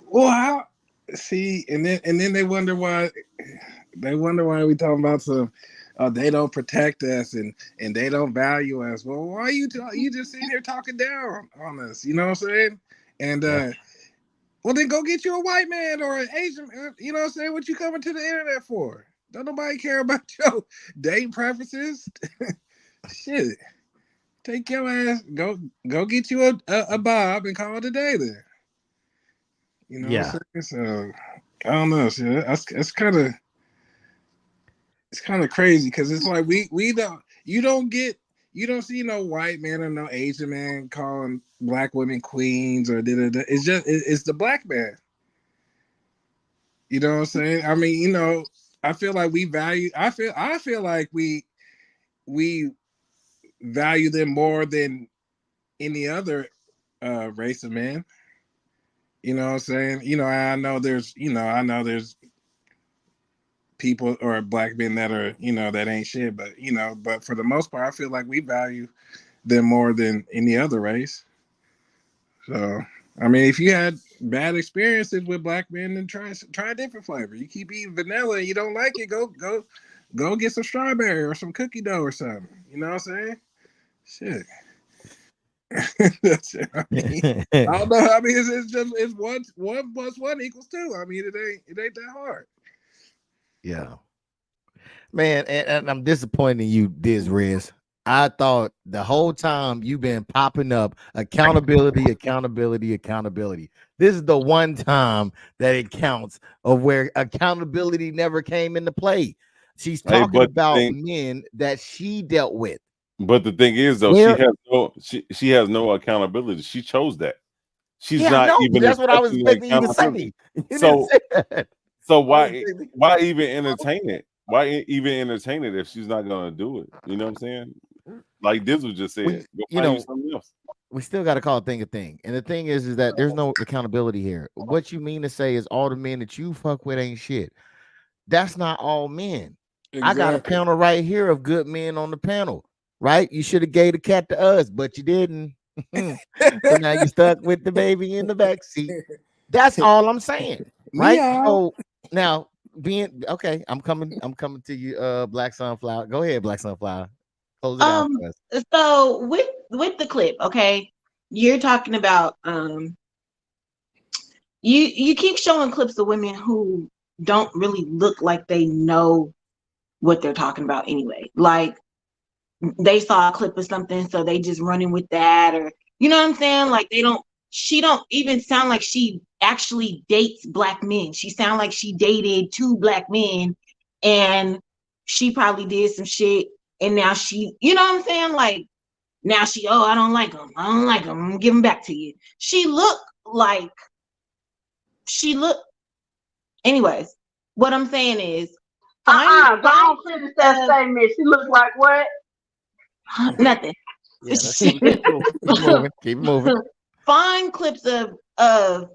Well, see, and then they wonder why we talking about some. They don't protect us and they don't value us. Well, why are you just sitting here talking down on us? You know what I'm saying? And well, then go get you a white man or an Asian. You know what I'm saying? What you coming to the internet for? Don't nobody care about your dating preferences. Shit, take your ass. Go get you a Bob and call it a day then. You know what I'm saying? So I don't know. So it's kind of crazy because it's like you don't see no white man or no Asian man calling black women queens or da-da-da. It's just it's the black man. You know what I'm saying? I mean, you know, I feel like I feel like we value them more than any other race of man. You know what I'm saying? I know there's people or black men that are, that ain't shit, but for the most part, I feel like we value them more than any other race. So, I mean, if you had bad experiences with black men, then try a different flavor. You keep eating vanilla and you don't like it, go get some strawberry or some cookie dough or something. You know what I'm saying? Shit. That's it. I don't know. I mean, it's one plus one equals two. I mean, it ain't that hard. Yeah, man, and I'm disappointed in you, Diz Riz. I thought the whole time you've been popping up accountability. This is the one time that it counts of where accountability never came into play. She's talking about men that she dealt with. But the thing is, though, she has no accountability. She chose that. She's not even. That's what I was expecting you to say. So why even entertain it? Why even entertain it if she's not gonna do it? You know what I'm saying? Like Dizzle just said, go find you something else. We still got to call a thing a thing. And the thing is that there's no accountability here. What you mean to say is all the men that you fuck with ain't shit. That's not all men. Exactly. I got a panel right here of good men on the panel, right? You should have gave the cat to us, but you didn't. So now you stuck with the baby in the back seat. That's all I'm saying, right? Yeah. So now being okay, I'm coming to you, Black Sunflower. Go ahead, Black Sunflower. Close it out for us. So with the clip, okay, you're talking about you keep showing clips of women who don't really look like they know what they're talking about anyway. Like they saw a clip of something, so they just running with that, or you know what I'm saying? Like she don't even sound like she actually dates black men. She sound like she dated 2 black men and she probably did some shit. And now she, you know what I'm saying? Like now she, I don't like them. I'm gonna give them back to you. Anyways, what I'm saying is, don't finish that statement. She looked like what? Nothing. Yeah, keep moving. Find clips of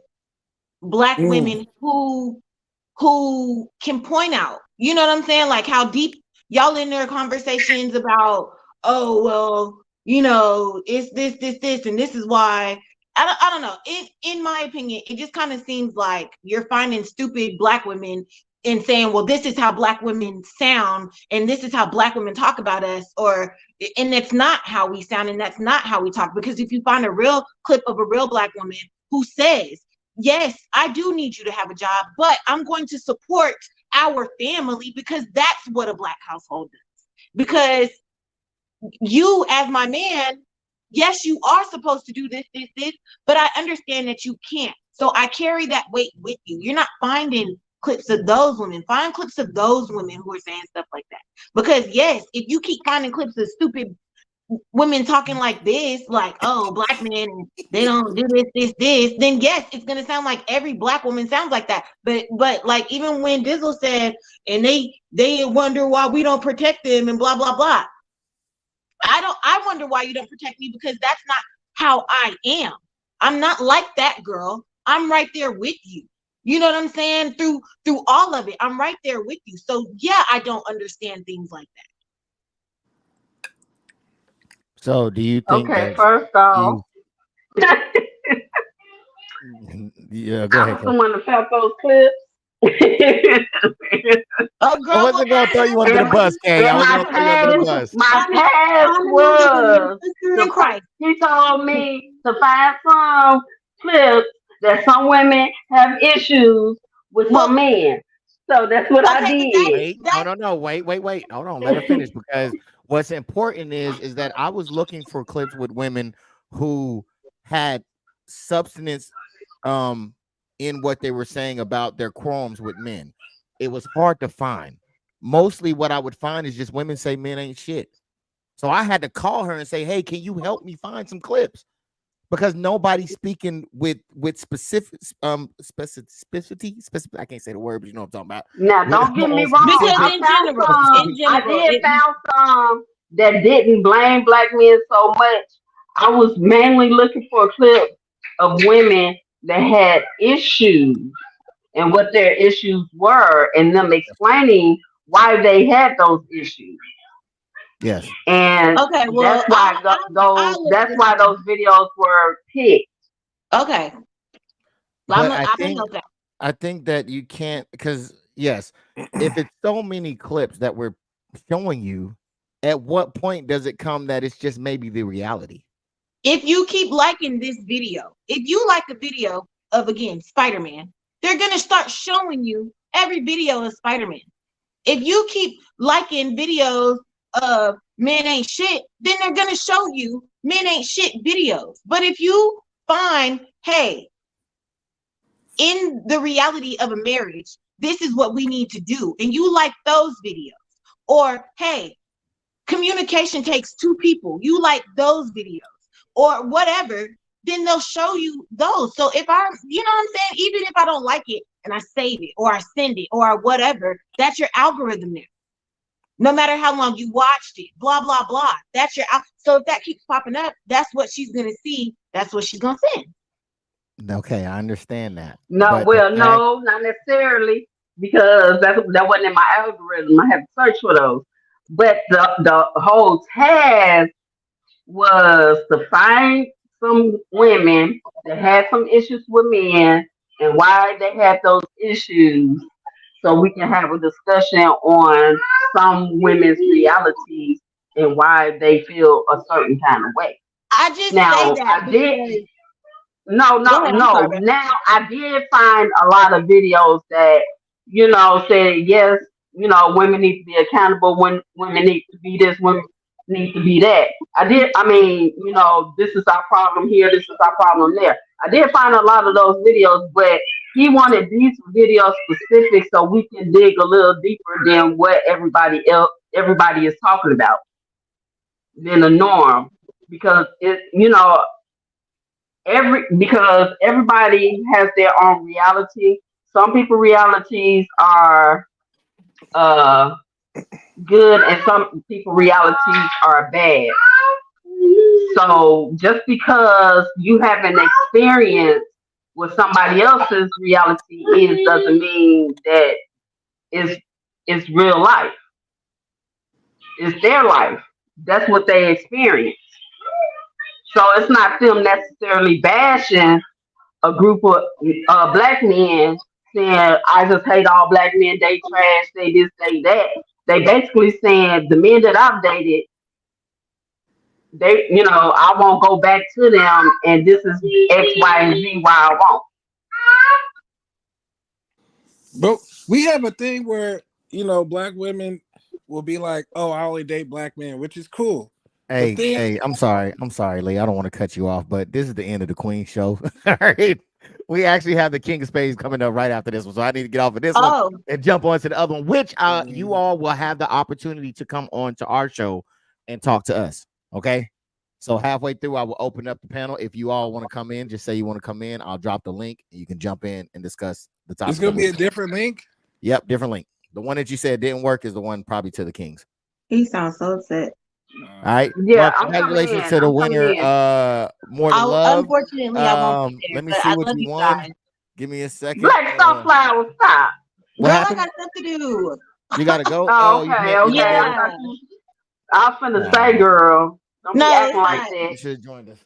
black women who can point out, you know what I'm saying? Like how deep y'all in their conversations about, it's this, and this is why. I don't know. In my opinion, it just kind of seems like you're finding stupid black women and saying, well, this is how black women sound, and this is how black women talk about us, and that's not how we sound, and that's not how we talk. Because if you find a real clip of a real black woman who says, yes, I do need you to have a job, but I'm going to support our family because that's what a black household does. Because you, as my man, yes, you are supposed to do this, but I understand that you can't. So I carry that weight with you. You're not finding clips of those women. Find clips of those women who are saying stuff like that. Because yes, if you keep finding clips of stupid women talking like this, like, black men, they don't do this, then yes, it's gonna sound like every black woman sounds like that. But like even when Dizzle said, and they wonder why we don't protect them and blah blah blah. I wonder why you don't protect me, because that's not how I am. I'm not like that girl. I'm right there with you. You know what I'm saying? Through all of it, I'm right there with you. So yeah, I don't understand things like that. So do you think? Okay, first off, yeah, go ahead. I'm someone that felt those clips. Oh, girl, I wasn't gonna throw you under the bus, Kay. I was gonna throw you under the bus. My past was he told me to find some clips that some women have issues with some men. So that's what I did. No. Wait. Hold on. Let her finish, because what's important is that I was looking for clips with women who had substance in what they were saying about their qualms with men. It was hard to find. Mostly what I would find is just women say men ain't shit. So I had to call her and say, hey, can you help me find some clips? Because nobody's speaking with specific specificity. I can't say the word, but you know what I'm talking about. Now, don't get me wrong. I did found some that didn't blame black men so much. I was mainly looking for a clip of women that had issues and what their issues were, and them explaining why they had those issues. Yes. And Okay, well, that's why those videos were picked. Okay. But I'm gonna note that. I think that you can't, because yes, if it's so many clips that we're showing you, at what point does it come that it's just maybe the reality? If you keep liking this video, if you like a video of, again, Spider-Man, they're gonna start showing you every video of Spider-Man. If you keep liking videos of men ain't shit, then they're gonna show you men ain't shit videos. But if you find, hey, in the reality of a marriage, this is what we need to do, and you like those videos, or hey, communication takes two people, you like those videos, or whatever, then they'll show you those. So if I, you know what I'm saying, even if I don't like it and I save it or I send it or whatever, that's your algorithm there. No matter how long you watched it, blah, blah, blah. That's your so if that keeps popping up, that's what she's gonna see. That's what she's gonna send. Okay, I understand that. No, no, not necessarily, because that wasn't in my algorithm. I have to search for those. But the whole task was to find some women that had some issues with men and why they had those issues, so we can have a discussion on some women's realities and why they feel a certain kind of way. I just now say that I did. because- No. Go ahead, I'm sorry. Now I did find a lot of videos that say yes, women need to be accountable. When women need to be this, women need to be that. I mean, this is our problem here. This is our problem there. I did find a lot of those videos, but he wanted these videos specific so we can dig a little deeper than what everybody is talking about, than the norm, because because everybody has their own reality. Some people realities are good and some people realities are bad. So just because you have an experience with somebody else's reality doesn't mean that it's real life. It's their life. That's what they experience. So it's not them necessarily bashing a group of black men saying, I just hate all black men, they trash, they this, they that. They basically saying the men that I've dated, I won't go back to them, and this is X, Y, and Z why I won't. But we have a thing where, black women will be like, oh, I only date black men, which is cool. Hey, I'm sorry, Lee. I don't want to cut you off, but this is the end of the Queen show. All right. We actually have the King of Spades coming up right after this one, so I need to get off of this one and jump on to the other one, which you all will have the opportunity to come on to our show and talk to us. Okay. So halfway through, I will open up the panel. If you all want to come in, just say you want to come in. I'll drop the link and you can jump in and discuss the topic. It's going to be a different link? Yep, different link. The one that you said didn't work is the one probably to the Kings. He sounds so upset. All right. Yeah, well, congratulations to the winner. More than love. Unfortunately, I won't be there, let me but see I what love you you won. guys. Give me a second. Black Sunflower, stop. What Girl, happened? I got stuff to do. You gotta go. Okay. Yeah. I was finna say, girl, don't be acting like You that. should have joined us.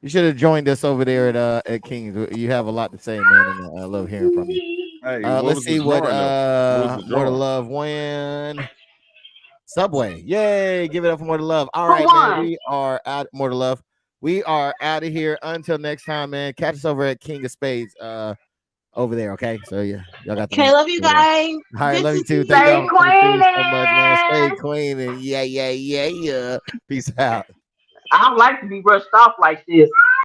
You should have joined us over there at Kings. You have a lot to say, man, and I love hearing from you. Hey, Let's see what More to Love won. Subway. Yay. Give it up for More to Love. All right, man. We are out. More to Love. We are out of here. Until next time, man. Catch us over at King of Spades over there, okay? So, yeah. Y'all got the Okay, love you guys. All right, love you too. Stay Thank y'all queening. so much, man. Stay queening. Yeah. Peace out. I don't like to be rushed off like this.